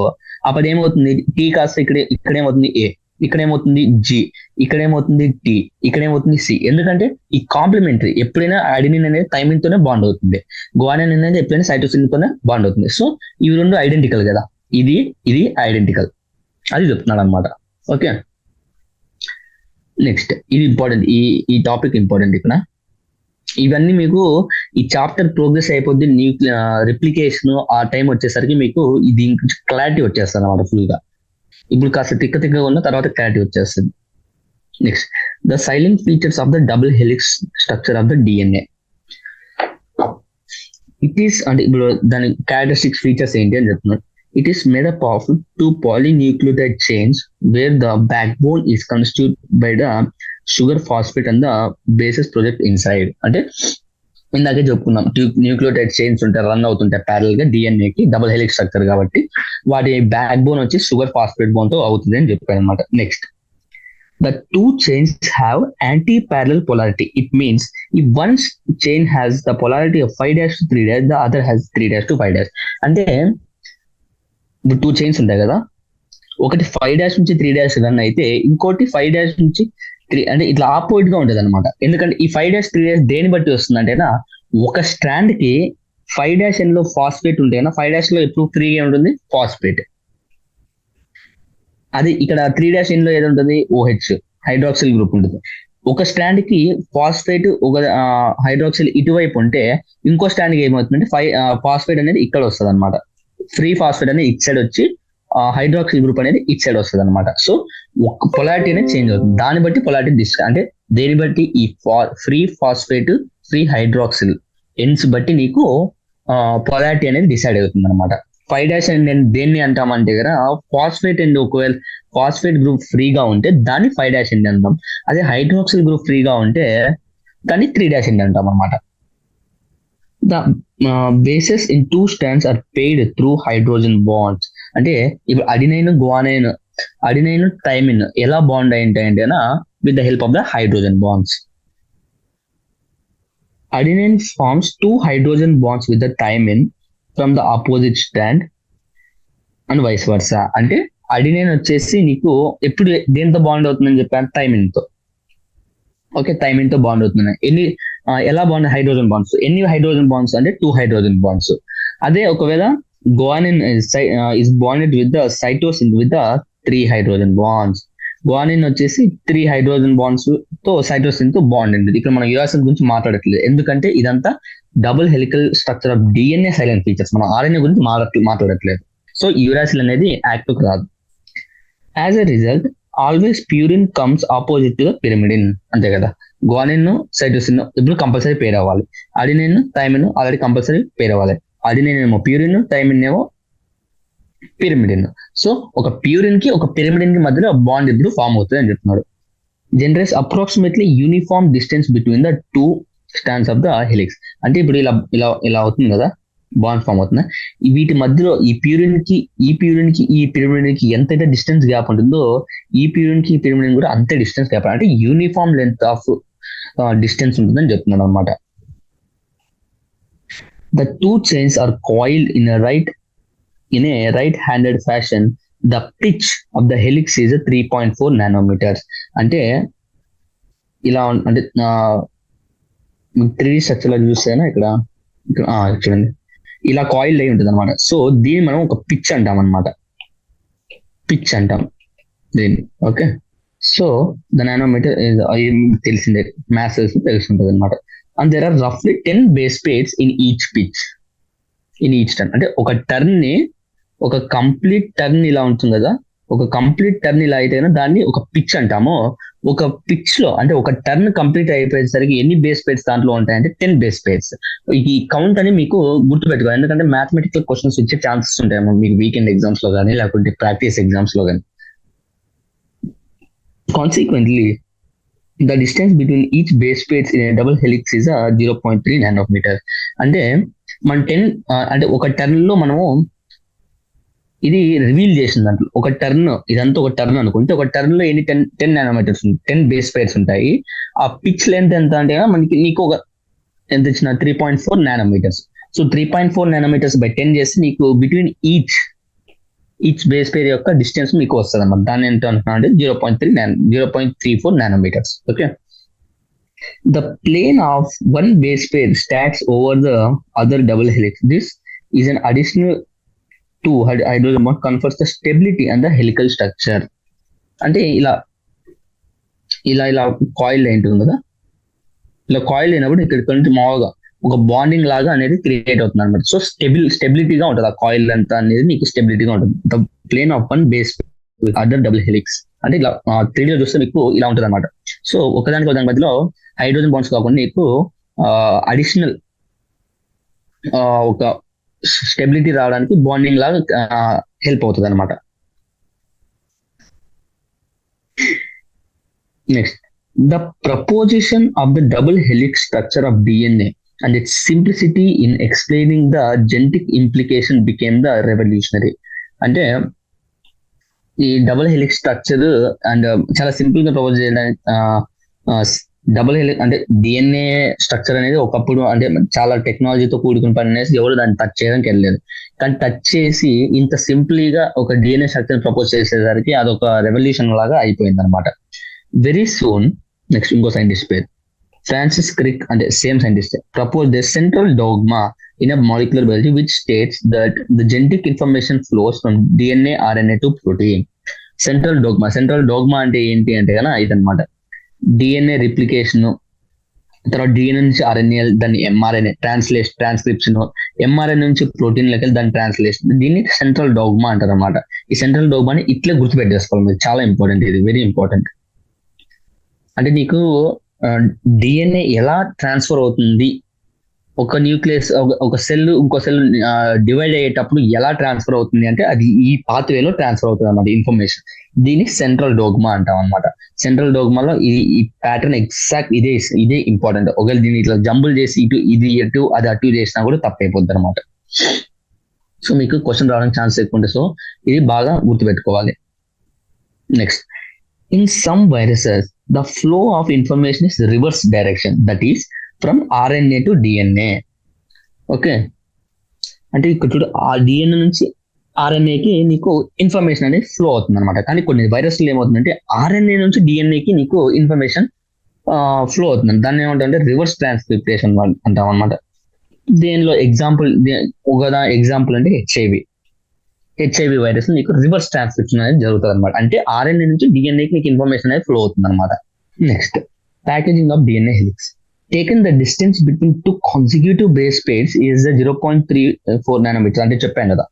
అప్పుడు ఏమవుతుంది, టీ కాస్త ఇక్కడేమవుతుంది ఏ, ఇక్కడేమవుతుంది జి, ఇక్కడేమవుతుంది టి, ఇక్కడేమవుతుంది సి. ఎందుకంటే ఈ కాంప్లిమెంటరీ ఎప్పుడైనా అడినిన్ అనేది థైమిన్ తోనే బాండ్ అవుతుంది, గ్వానిన్ అనేది ఎప్పుడైనా సైటోసిన్ తోనే బాండ్ అవుతుంది. సో ఇవి రెండు ఐడెంటికల్ కదా, ఇది ఐడెంటికల్, అది చెప్తున్నాడు అనమాట. ఓకే, నెక్స్ట్ ఇది ఇంపార్టెంట్, ఈ టాపిక్ ఇంపార్టెంట్. ఇక్కడ ఇవన్నీ మీకు ఈ చాప్టర్ ప్రోగ్రెస్ అయిపోద్ది, రిప్లికేషన్ ఆ టైం వచ్చేసరికి మీకు దీని గురించి క్లారిటీ వచ్చేస్తుంది అనమాట ఫుల్ గా. ఇప్పుడు కాస్త తిక్కగా ఉన్న తర్వాత క్లారిటీ వచ్చేస్తుంది. Next the salient features of the double helix structure of the DNA. It is అంటే ఇప్పుడు దాని క్యారెక్టరిస్టిక్స్ ఫీచర్స్ ఏంటి అని చెప్తున్నాడు. It is made up of two polynucleotide chains where the backbone is constitute by the sugar phosphate and the bases project inside. అంటే ఇందాకే చెప్పుకున్నాం, nucleotide chains ఉంటాయి, రన్ అవుతుంటాయి ప్యారల్ గా డిఎన్ఏకి, డబుల్ హెలిక్స్ స్ట్రక్చర్ కాబట్టి వాటి బ్యాక్ బోన్ వచ్చి షుగర్ ఫాస్ఫేట్ బోన్ తో అవుతుంది అని చెప్పాను అనమాట. Next, the two chains have anti-parallel polarity. It means if one chain has the polarity of 5' to 3', the other has 3' to 5'. అంటే ఇప్పుడు టూ చైన్స్ ఉంటాయి కదా, ఒకటి 5' నుంచి 3' రన్ అయితే ఇంకోటి 5' నుంచి 3, అంటే ఇట్లా ఆపోజిట్ గా ఉంటుంది అనమాట. ఎందుకంటే ఈ 5' 3' దేని బట్టి వస్తుంది అంటేనా, ఒక స్ట్రాండ్ కి 5' end లో ఫాస్ఫేట్ ఉంటే 5' లో ఎప్పుడు ఫ్రీగా ఉంటుంది ఫాస్ఫేట్. అది ఇక్కడ 3' end లో ఏది ఉంటుంది, OH హైడ్రాక్సిల్ గ్రూప్ ఉంటుంది. ఒక స్ట్రాండ్ కి ఫాస్ఫేట్, ఒక హైడ్రాక్సిల్ ఇటువైపు ఉంటే ఇంకో స్ట్రాండ్ కి ఏమవుతుందంటే ఫాస్ఫేట్ అనేది ఇక్కడ వస్తుంది అనమాట. ఫ్రీ ఫాస్ఫేట్ అనేది ఇట్ సైడ్ వచ్చి హైడ్రాక్సిల్ గ్రూప్ అనేది ఇట్ సైడ్ వస్తుంది అనమాట. సో ఒక పొలారిటీ అనేది చేంజ్ అవుతుంది, దాన్ని బట్టి పొలారిటీ అంటే దేని బట్టి ఈ free phosphate, free hydroxyl ends బట్టి నీకు పొలారిటీ అనేది డిసైడ్ అవుతుంది అనమాట. 5' అండ్ దేన్ని అంటామంటే కదా ఫాస్ఫేట్ అండ్, ఒకవేళ ఫాస్ఫేట్ గ్రూప్ ఫ్రీగా ఉంటే దాన్ని 5' అండ్ అంటాం. అదే హైడ్రాక్సిల్ గ్రూప్ ఫ్రీగా ఉంటే దాన్ని 3' అండ్ అంటాం అనమాట. The bases in two strands are paired through hydrogen bonds. అంటే ఇప్పుడు అడినైన్, గువానైన్, అడినైన్, థైమిన్ ఎలా బాండ్ అయింటాయంటే with the help of the hydrogen bonds. Adenine forms 2 hydrogen bonds with the thymine from the opposite strand and vice versa. అంటే adenine వచ్చేసి నీకు ఎప్పుడు దేంతో bond అవుతుందని చెప్పాను, థైమిన్ తో. ఓకే, థైమిన్ తో బాండ్ అవుతున్నాయి. ఎలా బాండ్, హైడ్రోజన్ బాండ్స్. ఎన్ని హైడ్రోజన్ బాండ్స్ అంటే 2 hydrogen bonds. అదే ఒకవేళ guanine is bonded with the cytosine with the 3 hydrogen bonds. Guanine వచ్చేసి 3 hydrogen bonds తో సైటోసిన్ తో బాండ్ ఉంటుంది. ఇక్కడ మనం యురాసిల్ గురించి మాట్లాడట్లేదు, ఎందుకంటే ఇదంతా double helical structure of DNA silent features, మనం ఆర్ఎన్ఏ గురించి మాట్లాడట్లేదు. సో యురాసిల్ అనేది యాక్టివ్ రాదు. As a result always purine comes opposite to the pyrimidine. అంతే కదా, గువానిన్, సైటోసిన్ ఇప్పుడు కంపల్సరీ పేర్ అవ్వాలి, అడినైన్, థైమిన్ ఆల్రెడీ కంపల్సరీ పేర్ అవ్వాలి. అడినైన్ ఏమో ప్యూరిన్, థైమిన్ ఏమో పిరిమిడిన్. సో ఒక ప్యూరిన్ కి ఒక పిరిమిడిన్ కి మధ్యలో బాండ్ ఇప్పుడు ఫామ్ అవుతుంది అని చెప్తున్నాడు. Generates approximately uniform distance between the two strands of the helix. అంటే ఇప్పుడు ఇలా ఇలా ఇలా అవుతుంది కదా, బాండ్ ఫామ్ అవుతుంది. వీటి మధ్యలో ఈ ప్యూరిన్ కి ఈ పిరిమిడిన్ కి ఎంతైతే డిస్టెన్స్ గ్యాప్ ఉంటుందో ఈ ప్యూరిన్ కి ఈ పిరిమిడిన్ కూడా అంతే డిస్టెన్స్ గ్యాప్, అంటే యూనిఫామ్ లెంత్ ఆఫ్ డిస్టెన్స్ ఉంటుందని చెప్తున్నాడు అనమాట. The two chains are coiled in a right-handed fashion. The pitch of the helix is 3.4 nanometers. అంటే ఇలా అంటే 3D స్ట్రక్చర్ చూస్తేనా ఇక్కడ చూడండి, ఇలా కాయిల్ అయి ఉంటుంది అనమాట. సో దీన్ని మనం ఒక పిచ్ అంటాం అనమాట, పిచ్ అంటాం దీన్ని. ఓకే, సో ద నానోమీటర్ తెలిసిందే, మ్యాథ్స్ తెలుసుంటది అనమాట. అండ్ దేర్ ఆర్ రఫ్లీ 10 base pairs in each pitch, in each turn. అంటే ఒక టర్న్ ని, ఒక కంప్లీట్ టర్న్ ఇలా ఉంటుంది కదా, ఒక కంప్లీట్ టర్న్ ఇలా అయితే దాన్ని ఒక పిచ్ అంటాము. ఒక పిచ్ లో అంటే ఒక టర్న్ కంప్లీట్ అయిపోయేసరికి ఎన్ని బేస్ పేర్స్ దాంట్లో ఉంటాయంటే 10 base pairs. ఈ కౌంట్ అని మీకు గుర్తుపెట్టుకోవాలి, ఎందుకంటే మ్యాథమెటికల్ క్వశ్చన్స్ వచ్చే ఛాన్సెస్ ఉంటాయి మీకు వీకెండ్ ఎగ్జామ్స్ లో కానీ లేకుంటే ప్రాక్టీస్ ఎగ్జామ్స్ లో కానీ. Consequently the distance between each base pairs in a double helix is 0.3 nanometers. అంటే మన 10 అంటే ఒక టర్న్ లో మనము ఇది రివీల్ చేసిన దాంట్లో ఒక టర్న్, ఇదంతా ఒక టర్న్ అనుకుంటే ఒక టర్న్ లో ఎన్ని 10 నానోమీటర్స్, 10 బేస్ పైర్స్ ఉంటాయి. ఆ పిచ్ లెంత్ ఎంత అంటే మనకి నీకు ఒక ఎంత ఇచ్చిన 3.4 నానోమీటర్స్. సో 3.4 నానోమీటర్స్ బై 10 చేస్తే నీకు బిట్వీన్ ఈచ్ బేస్ పేర్ యొక్క డిస్టెన్స్ మీకు వస్తుంది అన్నమాట. దాన్ని ఎంత అంటున్నా అంటే 0.34 nanometres. Okay, the plane of one base pair stacks over the other double helix. This is an additional to hydrogen bond confers the stability and the helical structure. అంటే ఇలా ఇలా ఇలా కాయిల్ ఉంటుంది కదా, ఇలా కాయిల్ అయినప్పుడు ఇక్కడ కొంచెం మామూలుగా ఒక బాండింగ్ లాగా అనేది క్రియేట్ అవుతుంది అనమాట. సో స్టెబిలిటీగా ఉంటుంది ఆ కాయిల్ అంతా అనేది, నీకు స్టెబిలిటీగా ఉంటుంది. The plane of one base other double helix అంటే ఇలా 3D చూస్తే మీకు ఇలా ఉంటుంది అనమాట. సో ఒకదానికి దాని మధ్యలో హైడ్రోజన్ బాండ్స్ కాకుండా నీకు అడిషనల్ ఒక స్టెబిలిటీ రావడానికి బాండింగ్ లాగా హెల్ప్ అవుతుంది అనమాట. Next, the proposition of the double helix structure of DNA and its simplicity in explaining the genetic implication became the revolutionary. అంటే ఈ డబుల్ హెలిక్స్ స్ట్రక్చర్ అండ్ చాలా సింపుల్ గా ప్రపోజ్ చేయడానికి, డబుల్ హెలిక్స్ అంటే DNA structure అనేది ఒకప్పుడు అంటే చాలా టెక్నాలజీతో కూడుకుని పని అనేసి ఎవరు దాన్ని టచ్ చేయడానికి వెళ్ళలేదు. కానీ టచ్ చేసి ఇంత సింపుల్గా ఒక డిఎన్ఏ స్ట్రక్చర్ ప్రపోజ్ చేసేసరికి అదొక రెవల్యూషన్ లాగా అయిపోయింది అనమాట. వెరీ సూన్ నెక్స్ట్ ఇంకో సైంటిస్ట్ పేరు Francis Crick and the same scientist proposed the central dogma in a molecular biology which states that the genetic information flows from DNA, RNA to protein. Central dogma అంటే ఏంటి అంటే కదా ఇదన్నమాట. DNA replication, తర్వాత DNA నుంచి RNA, దాన్ని mRNA transcription, mRNA నుంచి protein లెక్క దాని ట్రాన్స్లేషన్, దీన్ని సెంట్రల్ డోగ్మా అంటారు అనమాట. ఈ సెంట్రల్ డోగ్మాని ఇట్లే గుర్తుపెట్టేసుకోవాలి మీరు, చాలా ఇంపార్టెంట్, ఇది వెరీ ఇంపార్టెంట్. అంటే నీకు డిఎన్ఏ ఎలా ట్రాన్స్ఫర్ అవుతుంది, ఒక న్యూక్లియస్ ఒక సెల్ ఇంకో సెల్ డివైడ్ అయ్యేటప్పుడు ఎలా ట్రాన్స్ఫర్ అవుతుంది అంటే అది ఈ పాత్వేలో ట్రాన్స్ఫర్ అవుతుంది అన్నమాట ఇన్ఫర్మేషన్. దీన్ని సెంట్రల్ డోగ్మా అంటాం అనమాట. సెంట్రల్ డోగ్మాలో ఈ ప్యాటర్న్ ఎగ్జాక్ట్ ఇదే ఇంపార్టెంట్. ఒకవేళ దీన్ని ఇట్లా జంబుల్ చేసి ఇది అటు అది అటు చేసినా కూడా తప్పైపోద్ది అనమాట. సో మీకు క్వశ్చన్ రావడానికి ఛాన్స్ ఎక్కువ ఉంటుంది. సో ఇది బాగా గుర్తుపెట్టుకోవాలి. Next, in some viruses the flow of information is reverse direction, that is from RNA to DNA. Okay, అంటే ఇక్కడ చూడు ఆ డిఎన్ఏ నుంచి ఆర్ఎన్ఏకి నీకు ఇన్ఫర్మేషన్ అనేది ఫ్లో అవుతుంది అనమాట. కానీ కొన్ని వైరస్లు ఏమవుతుందంటే ఆర్ఎన్ఏ నుంచి డిఎన్ఏకి నీకు ఇన్ఫర్మేషన్ ఫ్లో అవుతుంది. దాన్ని ఏమంటే రివర్స్ ట్రాన్స్క్రిప్టేషన్ అంటాం అనమాట. దేనిలో ఎగ్జాంపుల్ అంటే హెచ్ఐవి వైరస్ నీకు రివర్స్ ట్రాన్స్క్రిప్షన్ అనేది జరుగుతుంది అనమాట. అంటే ఆర్ఎన్ఏ నుంచి డిఎన్ఏకి నీకు ఇన్ఫర్మేషన్ అనేది ఫ్లో అవుతుంది అనమాట. Next, packaging of DNA helix. Taken the distance between two consecutive base pairs is 0.34 nanometre. అంటే చెప్పాను కదా,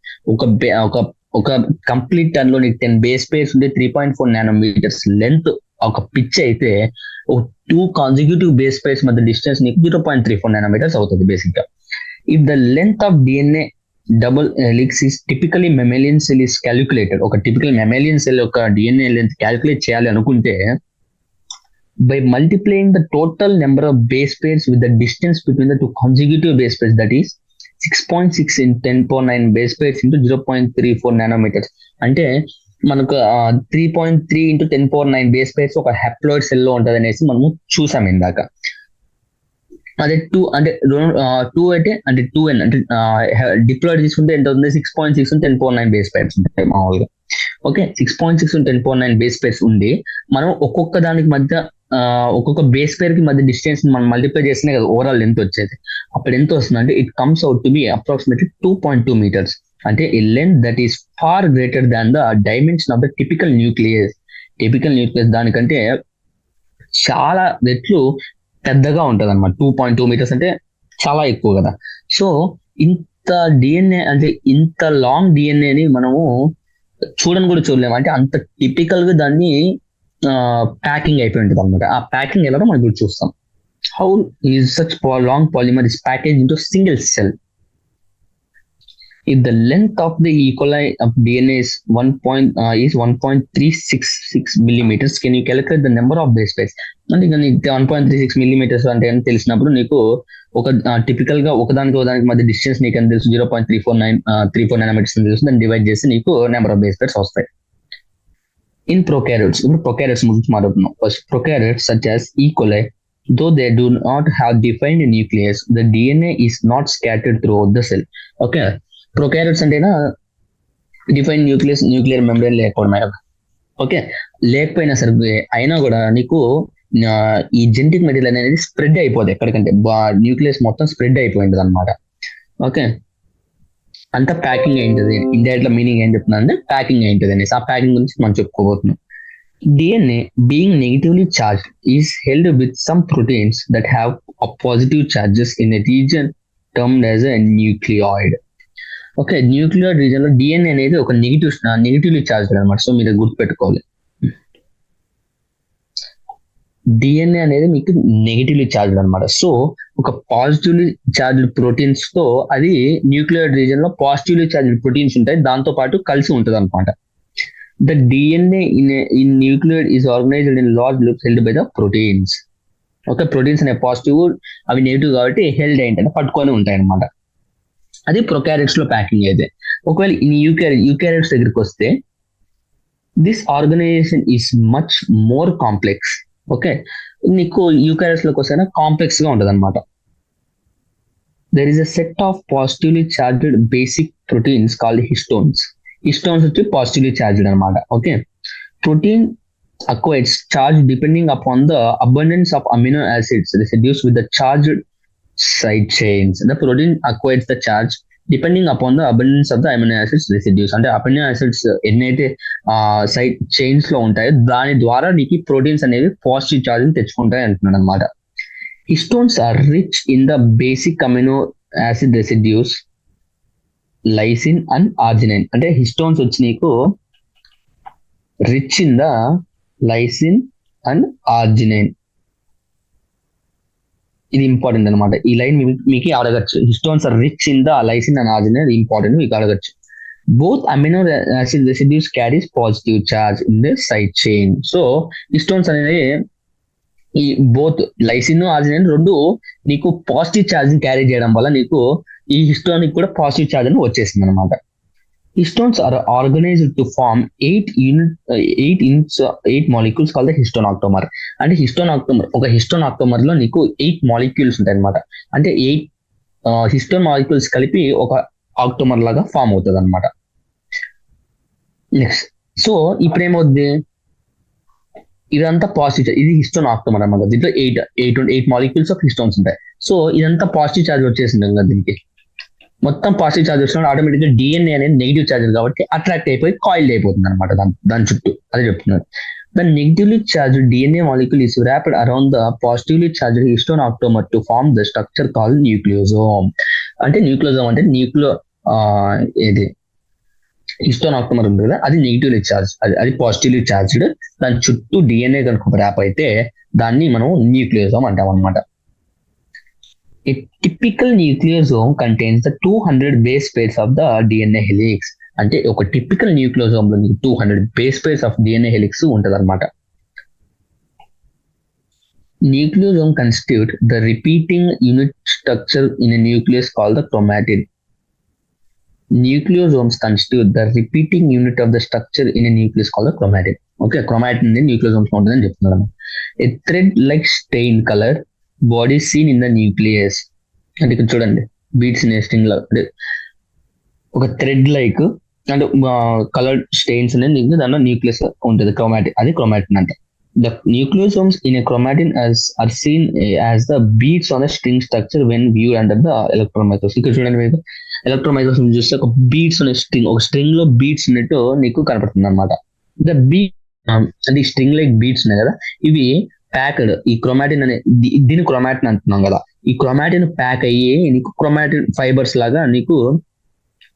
ఒక కంప్లీట్ టర్న్ లో నీకు 10 బేస్ పేర్స్ ఉంటే 3.4 నానోమీటర్స్ లెంత్ ఒక పిచ్ అయితే, ఒక 2 కాన్సిక్యూటివ్ బేస్ పేర్స్ మధ్య డిస్టెన్స్ నీకు 0.34 నానోమీటర్స్ అవుతుంది బేసిక్ గా. If the length of DNA double helix is typically mammalian cell is calculated. ఒక టిపికల్ మెమేలియన్ సెల్ యొక్క డిఎన్ఏ లెంత్ క్యాలిక్యులేట్ చేయాలి అనుకుంటే, by multiplying the total number of base pairs with the distance between the 2 consecutive base pairs, that is 6.6 in 10⁹ base pairs into 0.34 nanometers. అంటే మనకు 3.3 into 10⁹ base pairs ఒక haploid cell లో ఉంటుంది అనేసి మనము చూసాం ఇందాక. అదే 2 అంటే 2 అంటే 2n అంటే డిప్లాయిడ్ తీసుకుంటే ఎంత అవుతుంది, 6.6 and 10⁹ బేస్ పేర్స్ ఉంటాయి మామూలుగా. ఓకే, 6.6 and 10⁹ బేస్ పేర్స్ ఉండి మనం ఒక్కొక్క దానికి మధ్య ఒక్కొక్క బేస్ పేర్ కి మధ్య డిస్టెన్స్ మనం మల్టిప్లై చేసినా కదా ఓవరాల్ లెంత్ వచ్చేది. అప్పుడు ఎంత వస్తుంది అంటే it comes out to be approximately 2.2 meters. అంటే a length that is far greater than the dimension of the typical nucleus. దానికంటే చాలా రెట్లు పెద్దగా ఉంటది అనమాట. 2.2 meters అంటే చాలా ఎక్కువ కదా. సో ఇంత డిఎన్ఏ అంటే ఇంత లాంగ్ డిఎన్ఏని మనము కూడా చూడలేము. అంటే అంత టిపికల్ గా దాన్ని ప్యాకింగ్ అయిపోయి ఉంటుంది అనమాట. ఆ ప్యాకింగ్ ఎలా మనం ఇప్పుడు చూస్తాం. How is such long polymer is package into single cell. If the length of the E. coli of DNA is 1.366 millimeters, can you calculate the number of base pairs? అంటే ఇక నీకు 1.36 millimeters అంటే అని తెలిసినప్పుడు నీకు ఒక టిపికల్ గా ఒకదానికి మధ్య డిస్టెన్స్ నీకు అని తెలుసు 0.34 నానోమీటర్స్ అని తెలుసు. దాన్ని డివైడ్ చేసి నీకు నెంబర్ ఆఫ్ బేస్ పైర్స్ వస్తాయి. ఇన్ ప్రొకారియోట్స్, ఇప్పుడు ప్రొకారియోట్స్ గురించి మాట్లాడుతున్నాం. First prokaryotes such as E. coli, though they do not have defined nucleus, the DNA is not scattered throughout the cell. Okay, prokaryotes అంటేనా define nuclear membrane లేకపోవడం. Okay, లేకపోయినా సరే అయినా కూడా నీకు ఈ జెనెటిక్ మెటీరియల్ అనేది స్ప్రెడ్ అయిపోతుంది ఎక్కడికంటే న్యూక్లియస్ మొత్తం స్ప్రెడ్ అయిపోయింది అనమాట. ఓకే, అంతా ప్యాకింగ్ అయింటది. ఇండైరెక్ట్ గా మీనింగ్ ఏం చెప్తున్నా అంటే ప్యాకింగ్ అయింటది అనేసి ఆ ప్యాకింగ్ గురించి మనం చెప్పుకోబోతున్నాం. DNA being negatively charged is held with some proteins that have positive charges in a region termed as a nucleoid. Okay, nuclear reason లో డిఎన్ఏ అనేది ఒక నెగిటివ్లీ చార్జ్ అనమాట. సో మీరు గుర్తుపెట్టుకోవాలి. డిఎన్ఏ అనేది మీకు నెగిటివ్లీ చార్జ్డ్ అనమాట. సో ఒక పాజిటివ్లీ చార్జ్డ్ ప్రోటీన్స్ తో అది న్యూక్లియర్ రీజన్ లో పాజిటివ్లీ చార్జ్డ్ ప్రోటీన్స్ ఉంటాయి, దాంతో పాటు కలిసి ఉంటుంది అనమాట. The DNA in nuclear is organised in large loops held by the proteins. Okay, proteins అనే పాజిటివ్, అవి నెగిటివ్ కాబట్టి హెల్డ్ ఏంటంటే పట్టుకొని ఉంటాయి అనమాట. అది ప్రొకారియట్స్ లో ప్యాకింగ్ అయితే. ఒకవేళ ఈ యూకారియట్స్ దగ్గరికి వస్తే this organisation is much more complex. Okay, నీకు యూకారియట్స్ లోకి వస్తే కాంప్లెక్స్ గా ఉంటుంది అనమాట. There is a set of positively charged basic proteins called histones. Histones వచ్చి పాజిటివ్లీ చార్జ్డ్ అనమాట. Okay, protein acquires charge depending upon the abundance of amino acids residues with the charged side chains. The protein acquires the charge depending upon the abundance of the amino acids residues. అంటే amino acids ఎన్నైతే side chains లో ఉంటాయో దాని ద్వారా నీకు proteins అనేవి positive charge తెచ్చుకుంటాయి అంటున్నాడు అనమాట. Histones are rich in the basic amino acid residues lysine and arginine. అంటే హిస్టోన్స్ వచ్చి నీకు rich in the lysine and arginine. ఇది ఇంపార్టెంట్ అనమాట. ఈ లైన్ మీకు అడగచ్చు. Histones are rich in the lysine and arginine, important, మీకు అడగచ్చు. Both amino acid residues carries positive charge in the side chain. So histones అనేది ఈ బోత్ లైసిన్ ఆర్జినైన్ రెండు నీకు పాజిటివ్ చార్జ్ క్యారీ చేయడం వల్ల నీకు ఈ హిస్టోనిక్ కూడా పాజిటివ్ చార్జ్ అని వచ్చేసింది అనమాట. Histones are organized to form 8 molecules called the histonoctamer. అంటే హిస్టోనాక్టోమర్, ఒక హిస్టోనాక్టోమర్ లో నీకు 8 మాలిక్యూల్స్ ఉంటాయి అనమాట. అంటే 8 హిస్టోన్ మాలిక్యూల్స్ కలిపి ఒక ఆక్టోమర్ లాగా ఫామ్ అవుతుంది అనమాట. నెక్స్ట్, సో ఇప్పుడు ఏమవుద్ది, ఇదంతా పాజిటివ్, ఇది హిస్టోనాక్టోమర్ అనమాట. దీంట్లో 8 మాలిక్యూల్స్ ఆఫ్ హిస్టోన్స్ ఉంటాయి. సో ఇదంతా పాజిటివ్ చార్జ్ వచ్చేసింది కదా, దీనికి మొత్తం పాజిటివ్ చార్జ్ వచ్చినప్పుడు ఆటోమేటిక్ గా డిఎన్ఏ అనేది నెగిటివ్ చార్జ్ కాబట్టి అట్రాక్ట్ అయిపోయి కాయిల్డ్ అయిపోతుంది అనమాట దాని చుట్టూ. అదే చెప్తున్నారు. The negatively charge DNA molecule is wrapped around the positively charge histone octamer to form the structure call nucleosome. అంటే న్యూక్లియోజోమ్ అంటే ఇది హిస్టోనాక్టోమర్ ఉంది కదా, అది నెగిటివ్లీ చార్జ్, అది పాజిటివ్లీ చార్జ్డ్. దాని చుట్టూ డిఎన్ఏ కనుక ర్యాప్ అయితే దాన్ని మనం న్యూక్లియోజోమ్ అంటాం అనమాట. A typical nucleosome contains the 200 base pairs of the DNA helix. అంటే ఒక టిపికల్ న్యూక్లియోజోమ్ లో 200 base pairs of DNA helix ఉంటది అనమాట. Nucleosome constitute the repeating unit structure in a nucleus called the chromatin. Nucleosomes constitute the repeating unit of the structure in a nucleus called the chromatin. Okay, chromatin in nucleosomes ఉంటుందని చెప్తున్నాను. A thread like stain color body seen in the nucleus. అంటే ఇక్కడ చూడండి, beats nesting లో అంటే ఒక thread like అంటే coloured stains అనేది దానిలో న్యూక్లియస్ ఉంటుంది, క్రోమాటిన్, అది క్రోమాటిన్ అంటే. The nucleosomes in a chromatin are seen as the beads on a string structure when viewed under the electron microscope. ఇక్కడ చూడండి, మీకు ఎలక్ట్రాన్ మైక్రోస్కోప్ చూస్తే ఒక బీడ్స్ అనే స్ట్రింగ్, ఒక స్ట్రింగ్ లో బీడ్స్ ఉన్నట్టు నీకు కనపడుతుంది అనమాట. ద బీడ్ అంటే ఈ స్ట్రింగ్ లైక్ బీడ్స్ ఉన్నాయి కదా, ఇవి ప్యాక్డ్, ఈ క్రోమాటిన్ అనే దీని క్రోమాటిన్ అంటున్నాం కదా, ఈ క్రోమాటిన్ ప్యాక్ అయ్యి నీకు క్రోమాటిన్ ఫైబర్స్ లాగా నీకు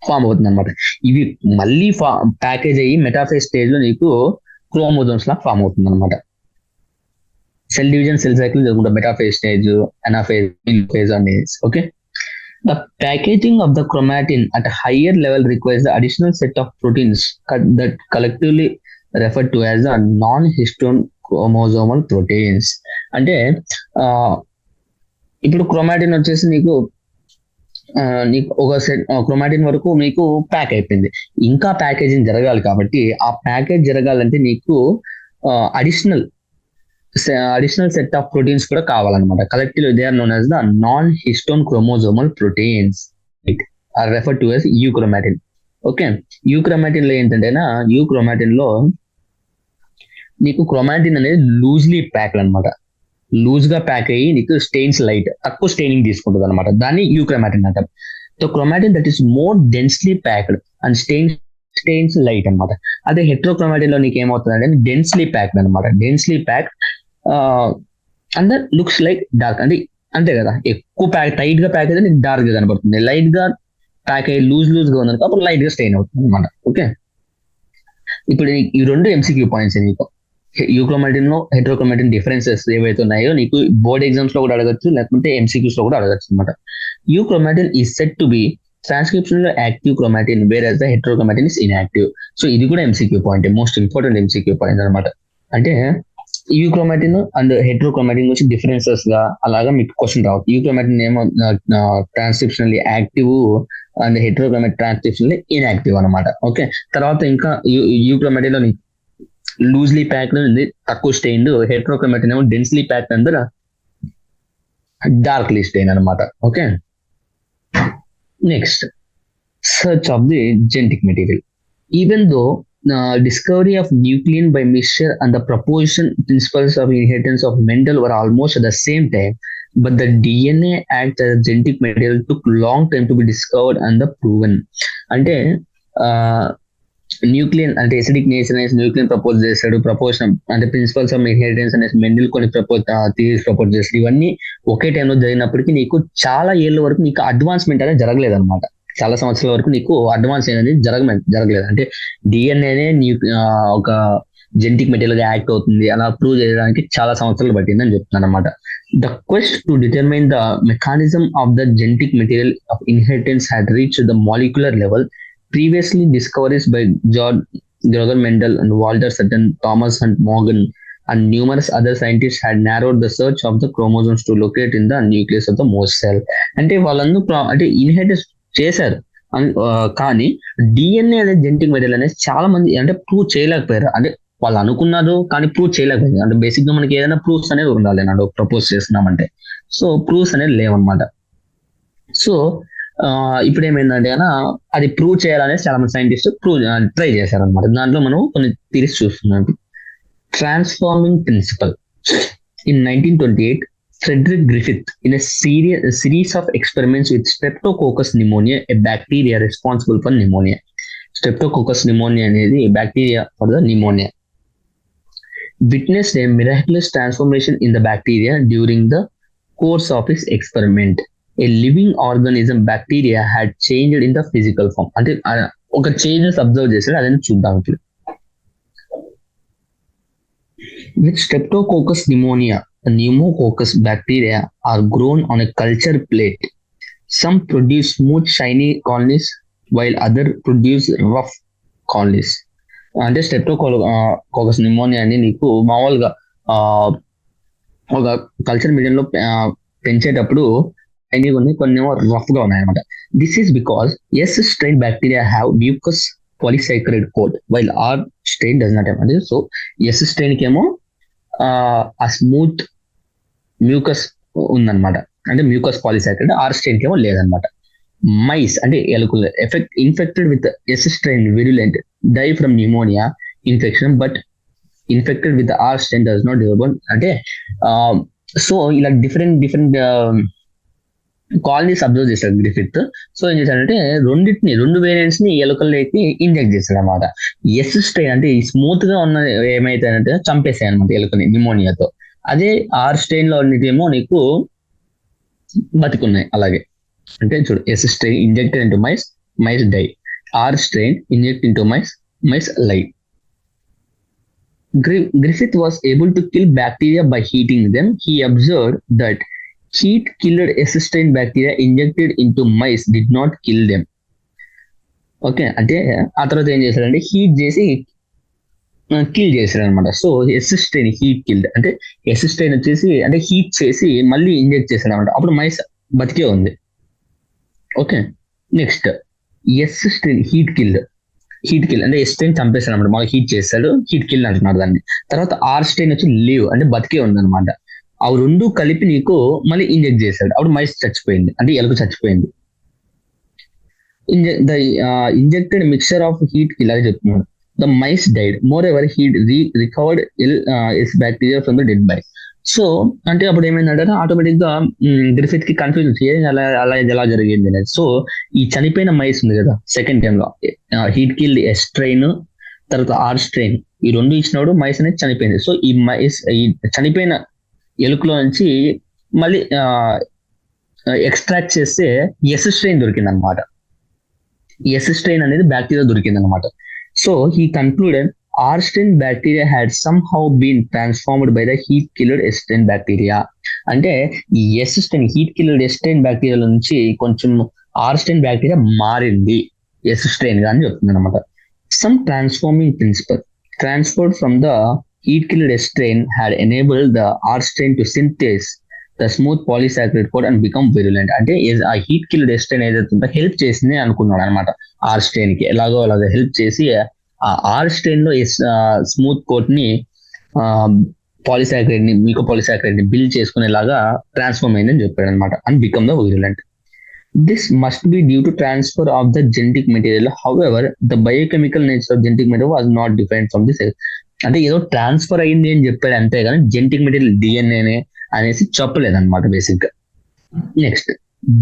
ఫామ్ అవుతుంది అనమాట. ఇవి మళ్ళీ ప్యాకేజ్ అయ్యి మెటాఫేజ్ స్టేజ్ లో నీకు క్రోమోజోమ్స్ లాగా ఫామ్ అవుతుంది అనమాట. సెల్ డివిజన్, సెల్ సైకిల్ జరుగుతుంది, మెటాఫేజ్ స్టేజ్, అనాఫేజ్, ఫేజ్ అనేది. Okay, the packaging of the chromatin at a higher level requires the additional set of proteins that collectively referred to as the non-histone chromosomal proteins. అంటే ఇప్పుడు chromatin వచ్చేసి నీకు ఒక set chromatin వరకు మీకు pack అయిపోయింది, ఇంకా ప్యాకేజింగ్ జరగాలి. కాబట్టి ఆ ప్యాకేజ్ జరగాలంటే నీకు అడిషనల్ సెట్ ఆఫ్ ప్రోటీన్స్ కూడా కావాలన్నమాట. Collective they are known as the non histone chromosomal proteins are refer to as euchromatin. Okay, euchromatin లో ఏంటంటేనా, యూక్రోమాటిన్ లో నీకు క్రోమాటిన్ అనేది లూజ్లీ ప్యాక్డ్ అనమాట. లూజ్ గా ప్యాక్ అయ్యి నీకు స్టెయిన్స్ లైట్, తక్కువ స్టెయినింగ్ తీసుకుంటుంది అనమాట. దాన్ని యూక్రోమాటిన్ అంటాం. So chromatin that is more densely packed and stains light అనమాట. అదే హెట్రోక్రోమాటిన్ లో నీకు ఏమవుతుంది అంటే డెన్స్లీ ప్యాక్డ్ అనమాట. Densely pack and looks like dark, అంటే అంతే కదా, ఎక్కువ టైట్ గా ప్యాక్ అయితే నీకు డార్క్ గా కనబడుతుంది. లైట్ గా ప్యాక్ అయ్యి లూజ్ గా ఉందనుకో అప్పుడు లైట్ గా స్టెయిన్ అవుతుంది అనమాట. ఓకే, ఇప్పుడు ఈ రెండు ఎంసీక్యూ పాయింట్స్ నీకు. యూక్రోమాటిన్ లో హెట్రోక్రోమాటిన్ డిఫరెన్సెస్ ఏవైతే ఉన్నాయో నీకు బోర్డ్ ఎగ్జామ్స్ లో కూడా అడగచ్చు, లేకుంటే ఎంసీక్యూస్ లో కూడా అడగచ్చు అనమాట. Euchromatin is set to be transcription లో active chromatin, whereas the heterochromatin is inactive. So ఇది కూడా MCQ point, most important MCQ point అనమాట. అంటే యూక్రోమాటిన్ అండ్ హెట్రోక్రోమాటిన్ వచ్చి డిఫరెన్సెస్ గా అలాగా మీకు క్వశ్చన్ రావచ్చు. యూక్రోమాటిన్ ఏమో transcription active and heterochromatin transcription inactive అనమాట. ఓకే, తర్వాత ఇంకా యూక్రోమాటిన్ లో లూజ్లీ ప్యాక్డ్ ఉంది, తక్కువ స్టెయిన్. హెట్రోక్రోమాటిన్ ఏమో డెన్స్లీ ప్యాక్డ్ అందరూ డార్క్లీ స్టెయిన్ అనమాట. Okay, next search of the genetic material. Even though discovery of nuclein by Michel and the proposition principles of inheritance of Mendel were almost at the same time, but the DNA act as genetic material took long time to be discovered and the proven. అంటే nucleon అంటే acidic nature అనేసి nucleon propose చేశాడు, proportion అంటే principles of inheritance అనేసి Mendel కొన్ని theories propose చేస్తాడు. ఇవన్నీ ఒకే టైంలో జరిగినప్పటికీ నీకు చాలా ఏళ్ళ వరకు నీకు అడ్వాన్స్మెంట్ అనేది జరగలేదు అనమాట. చాలా సంవత్సరాల వరకు నీకు అడ్వాన్స్ అనేది జరగలేదు. అంటే డిఎన్ఏనే ఒక జెనెటిక్ మెటీరియల్ గా యాక్ట్ అవుతుంది అలా ప్రూవ్ చేయడానికి చాలా సంవత్సరాలు పట్టిందని చెప్తున్నాను అనమాట. The quest to determine the mechanism of the genetic material of inheritance had reach the molecular level. Previously discoveries by Gregor Mendel and Walter Sutton, Thomas Hunt Morgan and numerous other scientists had narrowed the search of the chromosomes to locate in the nucleus of the most cell. అంటే వాళ్ళందరూ అంటే inheritance చేశారు కానీ DNA అనే genetic material అనేది చాలా మంది అంటే ప్రూవ్ చేయలేకపోయారు. అంటే వాళ్ళు అనుకున్నారు కానీ ప్రూవ్ చేయలేకపోయారు. అంటే బేసిక్ గా మనకి ఏదైనా ప్రూఫ్స్ అనేది ఉండాలి అన్నాడు ప్రపోజ్ చేస్తున్నామంటే. సో ప్రూఫ్స్ అనేది లేవన్నమాట. సో ఇప్పుడు ఏమైందంటే అది ప్రూవ్ చేయాలనేసి చాలా మంది సైంటిస్ట్ ట్రై చేశారనమాట. దాంట్లో మనం కొన్ని థియరీస్ చూస్తున్నాం. Transforming principle. In 1928 Frederick Griffith, in a series of experiments with Streptococcus pneumoniae, a bacteria responsible for pneumonia. Streptococcus pneumoniae అనేది bacteria for the pneumonia. Witnessed a miraculous transformation in the bacteria during the course of his experiment. A living organism bacteria had changed in the physical form. అంటే ఒక changes observe చేశాడు, అదని చూద్దాం ఇప్పుడు. With Streptococcus pneumonia, the pneumococcus bacteria are grown on a culture plate. Some produce smooth, shiny colonies, while others produce rough colonies. అంటే Streptococcus pneumonia అని నీకు మామూలుగా ఒక కల్చర్ మీడియంలో పెంచేటప్పుడు కొన్ని రఫ్ గా ఉన్నాయన్నమాట. This is because S strain bacteria have mucous polysaccharide coat while R strain does not have. అంటే సో ఎస్ స్ట్రెయిన్ కి ఏమో ఆ స్మూత్ మ్యూకస్ ఉందన్నమాట, అంటే మ్యూకస్ పాలిసైక్రైడ్. ఆర్ స్ట్రెయిన్ కి ఏమో లేదనమాట. మైస్ అంటే ఎలుకలు infected with S strain virulent die from pneumonia infection, but infected with R strain does not develop. అంటే సో ఇలా డిఫరెంట్ కాలనీస్ అబ్జర్వ్ చేశాడు గ్రిఫిత్. సో ఏం చేశాడంటే రెండు వేరియంట్స్ ని ఎలుకల్లోకి ఇంజెక్ట్ చేశాడు అనమాట. ఎస్ స్ట్రెయిన్ అంటే ఈ స్మూత్ గా ఉన్న ఏమైతే చంపేసాయి అనమాట ఎలుకని న్యూమోనియాతో. అదే ఆర్ స్ట్రెయిన్ లో ఉన్నదేమో నీకు బతికున్నాయి. అలాగే అంటే చూడు, S strain injected into mice die, R strain inject into mice live. Griffith was able to kill bacteria by heating them. He observed that heat killed S-strain bacteria injected into mice did not kill them. Okay, అంటే ఆ తర్వాత ఏం చేశారంటే heat చేసి kill చేశారు అనమాట. So S-strain heat killed అంటే S-strain వచ్చేసి అంటే హీట్ చేసి మళ్ళీ ఇంజెక్ట్ చేశాడు అనమాట. అప్పుడు మైస్ బతికే ఉంది. Okay, next S-strain heat kill అంటే S-strain చంపేశాడు అనమాట. మళ్ళీ హీట్ చేశాడు, హీట్ కిల్ అంటున్నారు దాన్ని. తర్వాత ఆర్ స్ట్రెయిన్ వచ్చి లివ్ అంటే బతికే ఉంది అనమాట. అవి రెండు కలిపి నీకు మళ్ళీ ఇంజెక్ట్ చేశాడు, అప్పుడు మైస్ చచ్చిపోయింది, అంటే ఎలుక చచ్చిపోయింది. The injected mixture of heat kill అని చెప్తున్నాడు. The mice died. Moreover he recovered is bacteria from the dead mice. So అంటే అప్పుడు ఏమైందంటే ఆటోమేటిక్ గా గ్రిఫిత్ కి కన్ఫ్యూజ్ వచ్చి అలా ఎలా జరిగింది అనేది. సో ఈ చనిపోయిన మైస్ ఉంది కదా సెకండ్ టైమ్ లో హీట్ కిల్ ఎస్ స్ట్రెయిన్ తర్వాత ఆర్ స్ట్రెయిన్ ఈ రెండు ఇచ్చినప్పుడు మైస్ అనేది చనిపోయింది. సో ఈ మైస్ ఈ చనిపోయిన ఎలుకలో నుంచి మళ్ళీ ఎక్స్ట్రాక్ట్ చేస్తే ఎస్ స్ట్రెయిన్ దొరికింది అనమాట. ఎస్ స్ట్రెయిన్ అనేది బ్యాక్టీరియా దొరికింది అనమాట. So he concluded R strain bacteria had somehow been transformed by the heat killed S strain bacteria. అంటే ఈ S strain heat killed S strain bacteria నుంచి కొంచెం ఆర్ స్ట్రెయిన్ బ్యాక్టీరియా మారింది ఎస్ స్ట్రెయిన్ గా అని చెప్తుంది అనమాట. Some transforming principle transferred from the heat killed S strain had enabled the R strain to synthesize the smooth polysaccharide coat and become virulent. అంటే ఆ heat killed S strain ఏదైతే ఉందో help చేసింది అనుకున్నాడు అనమాట. ఆర్ స్ట్రెయిన్ కి ఎలాగో అలాగో హెల్ప్ చేసి ఆ ఆర్ స్ట్రెయిన్ లో స్మూత్ కోట్ ని పాలిసాక్రైడ్ ని మిల్కో పాలిసాక్రైడ్ ని బిల్డ్ చేసుకునేలాగా ట్రాన్స్ఫార్మ్ అయిందని చెప్పాడు అనమాట. And become the virulent. This must be due to transfer of the genetic material. However, the biochemical nature of genetic material was not different from this. అంటే ఏదో transfer అయింది అని చెప్పాడు అంతే కానీ జెనెటిక్ మెటీరియల్ డిఎన్ఏనే అనేసి చెప్పలేదు అనమాట బేసిక్ గా. Next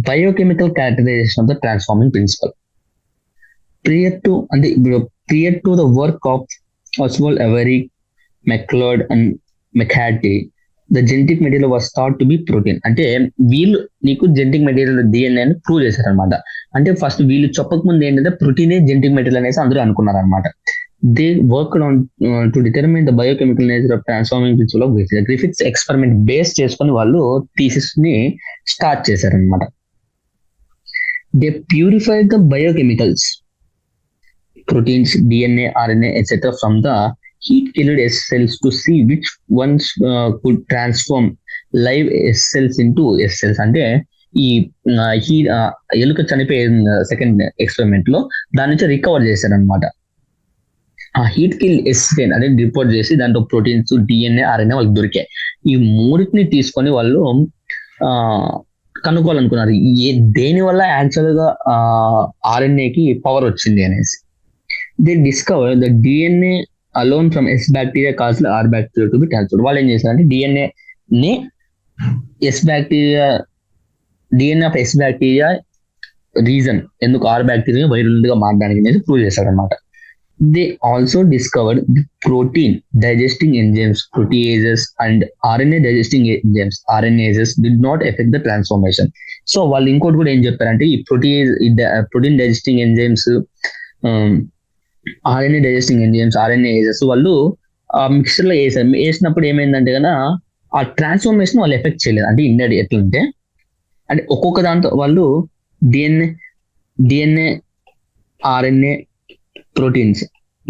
biochemical characterisation of the transforming principle. Prior to the work of Oswald Avery, McLeod and McHattie, the genetic material was thought to be protein. అంటే వీళ్ళు నీకు జెనెటిక్ మెటీరియల్ డిఎన్ఏ అని prove చేశారనమాట. అంటే ఫస్ట్ వీళ్ళు చెప్పక ముందు ఏంటంటే ప్రోటీనే జెనెటిక్ మెటీరియల్ అనేసి అందరూ అనుకున్నారు అనమాట. They worked on to determine the biochemical nature of transforming principle of Griffith. Griffiths experiment base చేసుకొని వాళ్ళు థీసిస్ ని స్టార్ట్ చేశారనమాట. They purified the biochemicals, proteins, DNA, RNA, etc. from the heat-killed S cells to see which ones could transform live S cells into S cells. అంటే ఈ ఎలుక చనిపోయిన second experiment లో దాని నుంచి రికవర్ చేశారనమాట. ఆ హీట్ కిల్ ఎస్ స్ట్రెయిన్ అనేది రిపోర్ట్ చేసి దాంట్లో ప్రోటీన్స్, డిఎన్ఏ, ఆర్ఎన్ఏ వాళ్ళకి దొరికాయి. ఈ మూడింటిని తీసుకొని వాళ్ళు కనుక్కోవాలనుకున్నారు దేని వల్ల యాక్చువల్ గా ఆర్ఎన్ఏకి పవర్ వచ్చింది అనేసి. They discover the DNA alone from S bacteria cause R bacteria to be transferred. వాళ్ళు ఏం చేశారంటే DNA of S bacteria reason ఎందుకు ఆర్ బ్యాక్టీరియా వైరల్ గా మారడానికి అనేది ప్రూవ్ చేశారనమాట. They also discovered the protein digesting enzymes, proteases, and RNA digesting enzymes, RNases, did not affect the transformation. So వాళ్ళు ఇంకోటి కూడా ఏం చెప్పారంటే ఈ protein digesting enzymes, RNA digesting enzymes, RNases వాళ్ళు ఆ మిక్చర్ లో వేసినప్పుడు ఏమైందంటే కన్నా ఆ ట్రాన్స్ఫర్మేషన్ వాళ్ళు ఎఫెక్ట్ చేయలేదు. అంటే ఇండియా ఎట్లుంటే అంటే ఒక్కొక్క దాంతో వాళ్ళు డిఎన్ఏ, ఆర్ఎన్ఏ, ప్రోటీన్స్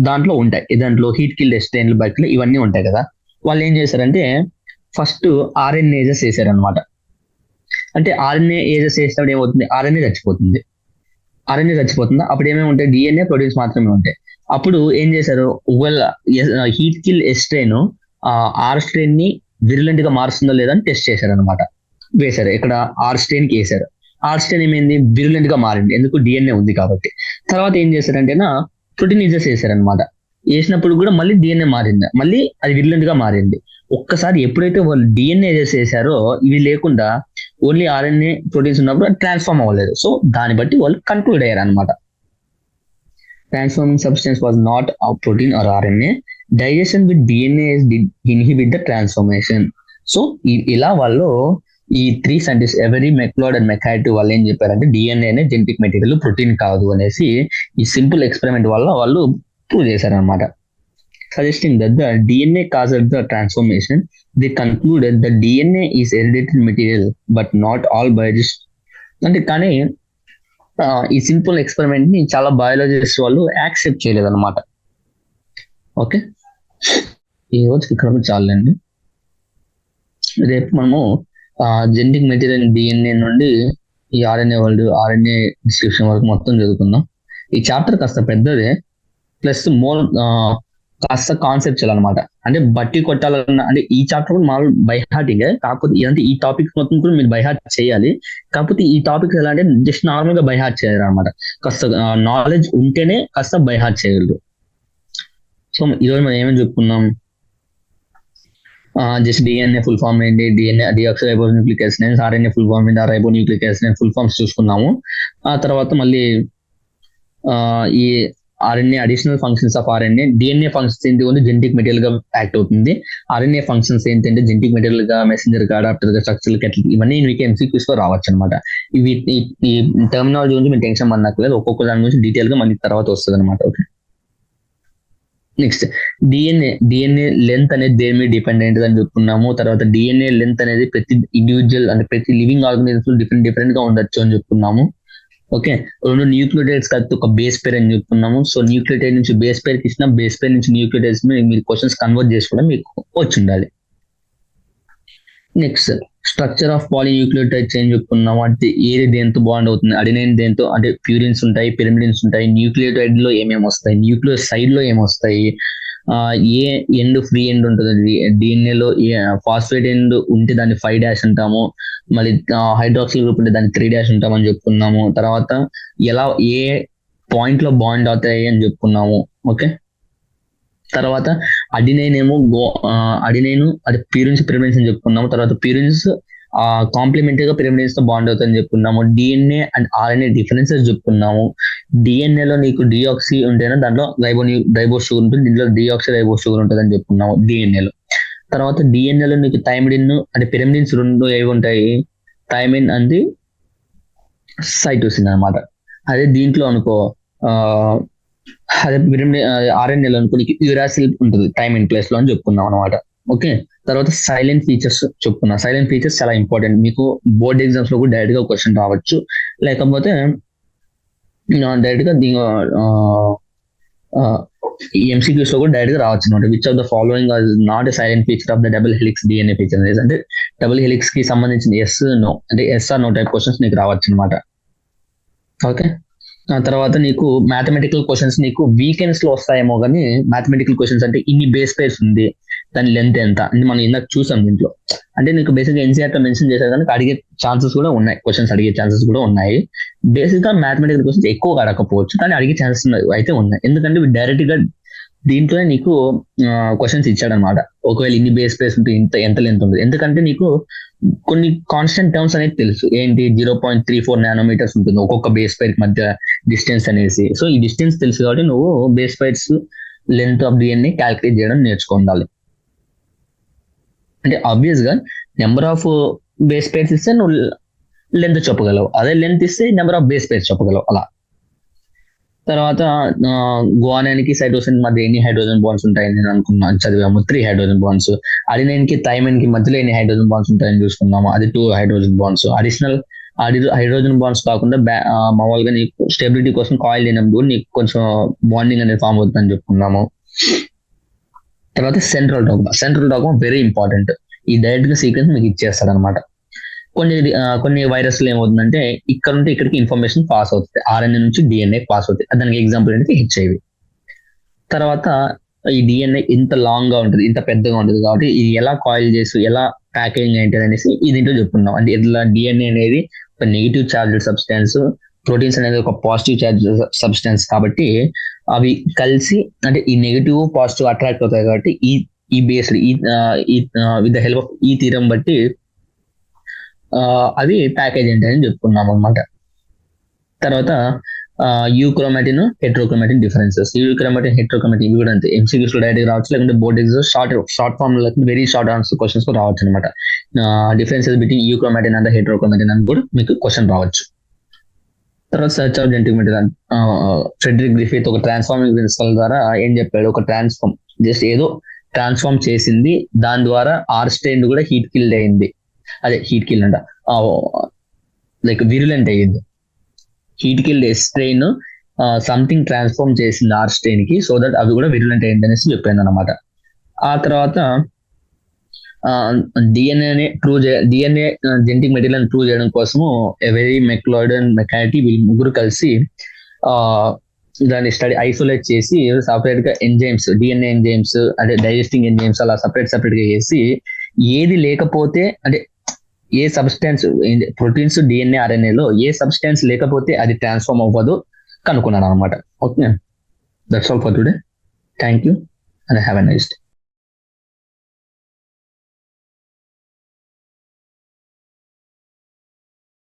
దాంట్లో ఉంటాయి. దాంట్లో heat killed S strain bacteria ఇవన్నీ ఉంటాయి కదా. వాళ్ళు ఏం చేశారంటే ఫస్ట్ ఆర్ఎన్ఏజెస్ వేసారనమాట. అంటే ఆర్ఎన్ఏ ఏజెస్ వేసినప్పుడు ఏమవుతుంది, ఆర్ఎన్ఏ చచ్చిపోతుంది. అప్పుడు ఏమేమి ఉంటాయి, డిఎన్ఏ, ప్రోటీన్స్ మాత్రమే ఉంటాయి. అప్పుడు ఏం చేశారు, ఒకవేళ heat kill S strain R strain ని విరులెంట్ గా మారుస్తుందో లేదా అని టెస్ట్ చేశారు అనమాట. వేశారు ఇక్కడ ఆర్ స్ట్రెయిన్ కి వేశారు. ఆర్ స్ట్రెయిన్ ఏమైంది, విరులెంట్ గా మారింది, ఎందుకు డిఎన్ఏ ఉంది కాబట్టి. తర్వాత ఏం చేశారంటేనా ప్రోటీనేజెస్ వేసారనమాట. వేసినప్పుడు కూడా మళ్ళీ డిఎన్ఏ మారింది, మళ్ళీ అది విరులెంట్ గా మారింది. ఒక్కసారి ఎప్పుడైతే వాళ్ళు డిఎన్ఏజెస్ వేసారో ఇవి లేకుండా ఓన్లీ ఆర్ఎన్ఏ, ప్రోటీన్స్ ఉన్నప్పుడు అది ట్రాన్స్ఫార్మ్ అవ్వలేదు. సో దాన్ని బట్టి వాళ్ళు కన్క్లూడ్ అయ్యారు అనమాట. Transforming substance was not protein or RNA. Digestion with DNA did inhibit the transformation. So ఇలా వాళ్ళు ఈ 3 సైంటిస్ట్ ఎవరీ, మెక్లాడ్ అండ్ మెకాటి వాళ్ళు ఏం చెప్పారంటే డిఎన్ఏనే జెనెటిక్ మెటీరియల్, ప్రోటీన్ కాదు అనేసి ఈ సింపుల్ ఎక్స్పెరిమెంట్ వల్ల వాళ్ళు ప్రూవ్ చేశారనమాట. Suggesting that the DNA కాజెడ్ the transformation. The concluded the DNA is hereditary material but not all biologist. అంటే కానీ ఈ సింపుల్ ఎక్స్పెరిమెంట్ ని చాలా బయాలజిస్ట్ వాళ్ళు యాక్సెప్ట్ చేయలేదు అనమాట. ఓకే, ఈ రోజుకి ఇక్కడ చాలండి. రేపు మనము జెనెటిక్ మెటీరియల్ డిఎన్ఏ నుండి ఈ ఆర్ఎన్ఏ వరల్డ్, ఆర్ఎన్ఏ డిస్క్రిప్షన్ వరకు మొత్తం చదువుకుందాం. ఈ చాప్టర్ కాస్త పెద్దదే, ప్లస్ మోర్ కాస్త కాన్సెప్చువల్ అనమాట. అంటే బట్టి కొట్టాలన్న అంటే ఈ చాప్టర్ కూడా మామూలు బైహార్టింగ్, కాకపోతే ఇదంటే ఈ టాపిక్స్ మొత్తం కూడా మీరు బైహార్ట్ చేయాలి. కాకపోతే ఈ టాపిక్స్ ఎలా అంటే జస్ట్ నార్మల్ గా బైహార్ట్ చేయాలి అనమాట. కాస్త నాలెడ్జ్ ఉంటేనే కాస్త బైహార్ట్ చేయగలరు. సో ఈరోజు మనం ఏమని చెప్పుకున్నాం, జస్ట్ డిఎన్ఏ ఫుల్ ఫామ్ ఏంటి, DNA deoxyribonucleic acid, RNA full form ఏంటి, రైబోన్యూక్లిక్ యాసిడ్ ఫుల్ ఫామ్స్ చూసుకున్నాము. ఆ తర్వాత మళ్ళీ ఈ RNA additional functions of RNA, DNA functions ఏంటి ఉంది, జెనెటిక్ మెటీరియల్ గా యాక్ట్ అవుతుంది. ఆర్ఎన్ఏ ఫంక్షన్స్ ఏంటంటే జెనెటిక్ మెటీరియల్ గా, మెసెంజర్ గా, అడాప్టర్ గా, స్ట్రక్చరల్ కెటల్, ఇవన్నీ మీకు ఎంసీక్యూస్ లో రావచ్చు అనమాట. ఇవి ఈ టర్మినాలజీ గురించి మీరు టెన్షన్ పడనక్కర్లేదు, ఒక్కొక్క దాని గురించి డీటెయిల్ గా మనకి తర్వాత వస్తుంది అనమాట. ఓకే. నెక్స్ట్ డిఎన్ఏ లెంత్ అనేది దేని మీద డిపెండెంట్ అని చెప్పుకున్నాము. తర్వాత డిఎన్ఏ లెంత్ అనేది ప్రతి ఇండివిజువల్ అంటే ప్రతి లివింగ్ ఆర్గనిజమ్స్ డిఫరెంట్ గా ఉండొచ్చు అని చెప్పుకున్నాము. ఓకే, 2 న్యూక్లియోటైడ్స్ కలిపి ఒక బేస్ పేర్ అని చెప్పుకున్నాము. సో న్యూక్లియోటైడ్ నుంచి బేస్ పేర్ కి ఇచ్చిన బేస్ పేర్ నుంచి న్యూక్లియోటైడ్స్ మీరు క్వశ్చన్స్ కన్వర్ట్ చేసుకోవడం మీకు వచ్చి ఉండాలి. Next structure of polynucleotide change చెప్పుకున్నాము. అంటే ఏది దేంతో బాండ్ అవుతుంది, అడినైన్ దేంతో అంటే ప్యూరిన్స్ ఉంటాయి, పిరిమిడిన్స్ ఉంటాయి. న్యూక్లియోటైడ్ లో ఏమేమి వస్తాయి, న్యూక్లియో సైడ్ లో ఏమొస్తాయి, ఏ ఎండ్ ఫ్రీ ఎండ్ ఉంటుంది డిఎన్ఏ లో, ఫాస్ఫేట్ ఎండ్ ఉంటే దాన్ని 5' అంటాము, మళ్ళీ హైడ్రాక్సిల్ గ్రూప్ ఉంటే దాన్ని 3' అంటామని చెప్పుకున్నాము. తర్వాత ఎలా ఏ పాయింట్ లో బాండ్ అవుతాయి అని చెప్పుకున్నాము. ఓకే, తర్వాత అడినైన్ ఏమో అడినైన్ అది ప్యూరిన్స్ పిరిమిడిన్స్ అని చెప్పుకున్నాము. తర్వాత ప్యూరిన్స్ కాంప్లిమెంటరీ గా పిరిమిడిన్స్ తో బాండ్ అవుతుందని చెప్పుకున్నాము. డిఎన్ఏ అండ్ ఆర్ఎన్ఏ డిఫరెన్సెస్ చెప్పుకున్నాము. డిఎన్ఏ లో నీకు డిఆక్సీ ఉంటేనే దాంట్లో రైబోస్ షుగర్ ఉంటుంది, దీంట్లో డిఆక్సీ రైబోస్ షుగర్ ఉంటుంది అని చెప్పుకున్నాము డిఎన్ఏలో. తర్వాత డిఎన్ఏలో నీకు థైమిడిన్ అంటే పిరిమిడిన్స్ 2 ఏవి ఉంటాయి, థైమిన్ అండ్ సైటోసిన్ అనమాట. అదే దీంట్లో అనుకో అదే ఆర్ఎన్ఏలో అనుకో నీకు యూరాసిల్ ఉంటుంది థైమిన్ ప్లేస్ లో అని చెప్పుకున్నాం అనమాట. ఓకే, తర్వాత సైలెంట్ ఫీచర్స్ చెప్పుకున్నా. సైలెంట్ ఫీచర్స్ చాలా ఇంపార్టెంట్, మీకు బోర్డ్ ఎగ్జామ్స్ లో కూడా డైరెక్ట్ గా క్వశ్చన్ రావచ్చు, లేకపోతే డైరెక్ట్ గా ఎంసీక్యూస్ లో కూడా డైరెక్ట్ గా రావచ్చు అనమాట. Which of the following not a silent feature of the double helix DNA feature అంటే డబుల్ హెలిక్స్ కి సంబంధించిన ఎస్ నో అంటే yes or no type questions నీకు రావచ్చు అనమాట. ఓకే, తర్వాత నీకు మ్యాథమెటికల్ క్వశ్చన్స్ నీకు వీకెండ్స్ లో వస్తాయేమో, కానీ మ్యాథమెటికల్ క్వశ్చన్స్ అంటే ఇన్ని బేస్ పేర్స్ ఉంది, దాని లెంత్ ఎంత అంటే మనం ఇందాక చూసాం దీంట్లో. అంటే నీకు బేసిక్ గా ఎన్సీఆర్ లో మెన్షన్ చేశారు కానీ అడిగే ఛాన్సెస్ కూడా ఉన్నాయి, క్వశ్చన్స్ అడిగే ఛాన్సెస్ కూడా ఉన్నాయి. బేసిక్ గా మ్యాథమెటికల్ క్వశ్చన్స్ ఎక్కువ అడగకపోవచ్చు, కానీ అడిగే ఛాన్సెస్ అయితే ఉన్నాయి. ఎందుకంటే డైరెక్ట్ గా దీంట్లోనే నీకు క్వశ్చన్స్ ఇచ్చాడనమాట. ఒకవేళ ఇన్ని బేస్ పేర్స్ ఉంటే ఎంత లెంత్ ఉంటుంది, ఎందుకంటే నీకు కొన్ని కాన్స్టెంట్ టర్మ్స్ అనేది తెలుసు. ఏంటి 0.34 నానోమీటర్స్ ఉంటుంది ఒక్కొక్క బేస్ పైర్ మధ్య డిస్టెన్స్ అనేసి. సో ఈ డిస్టెన్స్ తెలుసు కాబట్టి నువ్వు base pairs length of DNA calculate చేయడం నేర్చుకోవాలి. అంటే ఆబ్వియస్ గా నెంబర్ ఆఫ్ బేస్ పైర్స్ ఇస్తే నువ్వు లెంత్ చెప్పగలవు, అదే లెంత్ ఇస్తే నెంబర్ ఆఫ్ బేస్ పైర్స్ చెప్పగలవు అలా. తర్వాత గువానైన్కి సైటోసిన్ మధ్య ఎన్ని హైడ్రోజన్ బాండ్స్ ఉంటాయని నేను అనుకున్నాను, చదివాము 3 హైడ్రోజన్ బాండ్స్. అడినైన్ కి థైమిన్ కి మధ్యలో ఎన్ని హైడ్రోజన్ బాండ్స్ ఉంటాయని చూసుకున్నాము, అది 2 hydrogen bonds. Additional hydrogen bonds కాకుండా మామూలుగా నీకు స్టెబిలిటీ కోసం కాయిల్ అయినప్పుడు నీకు కొంచెం బాండింగ్ అనేది ఫామ్ అవుతుందని చెప్పుకున్నాము. తర్వాత సెంట్రల్ డాగ్మా వెరీ ఇంపార్టెంట్, ఈ డైరెక్ట్ గా సీక్వెన్స్ మీకు ఇచ్చేస్తాడు అనమాట. కొన్ని వైరస్లు ఏమవుతుందంటే ఇక్కడ నుండి ఇక్కడికి ఇన్ఫర్మేషన్ పాస్ అవుతుంది, ఆర్ఎన్ఏ నుంచి డిఎన్ఏ పాస్ అవుతుంది. దానికి ఎగ్జాంపుల్ ఏంటంటే హెచ్ఐవి. తర్వాత ఈ డిఎన్ఏ ఇంత లాంగ్ గా ఉంటుంది, ఇంత పెద్దగా ఉంటుంది, కాబట్టి ఇది ఎలా కాయిల్ చేసి ఎలా ప్యాకేజింగ్ ఏంటి అనేసి దీంట్లో చెప్పుకున్నాం. అంటే ఇట్లా డిఎన్ఏ అనేది ఒక నెగిటివ్ చార్జ్డ్ సబ్స్టెన్స్, ప్రోటీన్స్ అనేది ఒక పాజిటివ్ చార్జ్ సబ్స్టెన్స్, కాబట్టి అవి కలిసి అంటే ఈ నెగిటివ్ పాజిటివ్ అట్రాక్ట్ అవుతాయి. కాబట్టి ఈ based with the help of ఈ థీరం బట్టి అది ప్యాకేజ్ ఏంటని చెప్పుకున్నాం అనమాట. తర్వాత euchromatin heterochromatin differences. Euchromatin heterochromatin ఇవి కూడా అంతే, ఎంసీక్యూస్ లో డైరెక్ట్ రావచ్చు, లేకుంటే బోర్డ్ ఎగ్జామ్స్ షార్ట్ ఫార్మ్ లో వెరీ షార్ట్ ఆన్సర్ క్వశ్చన్స్ రావచ్చు అనమాట. Differences between euchromatin and heterochromatin అని కూడా మీకు క్వశ్చన్ రావచ్చు. తర్వాత search of genetic material. Frederick Griffith ఒక ట్రాన్స్ఫార్మింగ్ ప్రిన్సిపల్ ద్వారా ఏం చెప్పాడు, ఒక ట్రాన్స్ఫార్మ్ జస్ట్ ఏదో ట్రాన్స్ఫార్మ్ చేసింది, దాని ద్వారా ఆర్ స్ట్రెయిన్ కూడా హీట్ కిల్డ్ అయింది. అదే హీట్ కిల్ అంట లైక్ విరులెంట్ అయ్యింది. Heat killed strain something transform చేసింది ఆర్ స్ట్రెయిన్ కి, సో దట్ అవి కూడా విరులెంట్ అయ్యింది అనేసి చెప్పాను అనమాట. ఆ తర్వాత డిఎన్ఏ జెనెటిక్ మెటీరియల్ ప్రూవ్ చేయడం కోసము ఎవరీ మెక్లాయిడ్ అండ్ మెకానిటీ వీళ్ళు ముగ్గురు కలిసి దాన్ని ఐసోలేట్ చేసి సపరేట్ గా ఎంజైమ్స్, డిఎన్ఏ ఎంజైమ్స్ అంటే డైజెస్టింగ్ ఎంజైమ్స్ అలా సపరేట్ గా చేసి ఏది లేకపోతే అంటే ఏ సబ్స్టెన్స్ ప్రోటీన్స్ డిఎన్ఏ ఆర్ఎన్ఏలో ఏ సబ్స్టెన్స్ లేకపోతే అది ట్రాన్స్ఫార్మ్ అవ్వదు కనుక్కున్నాను అనమాట. Okay, that's all for today. Thank you and have a nice day.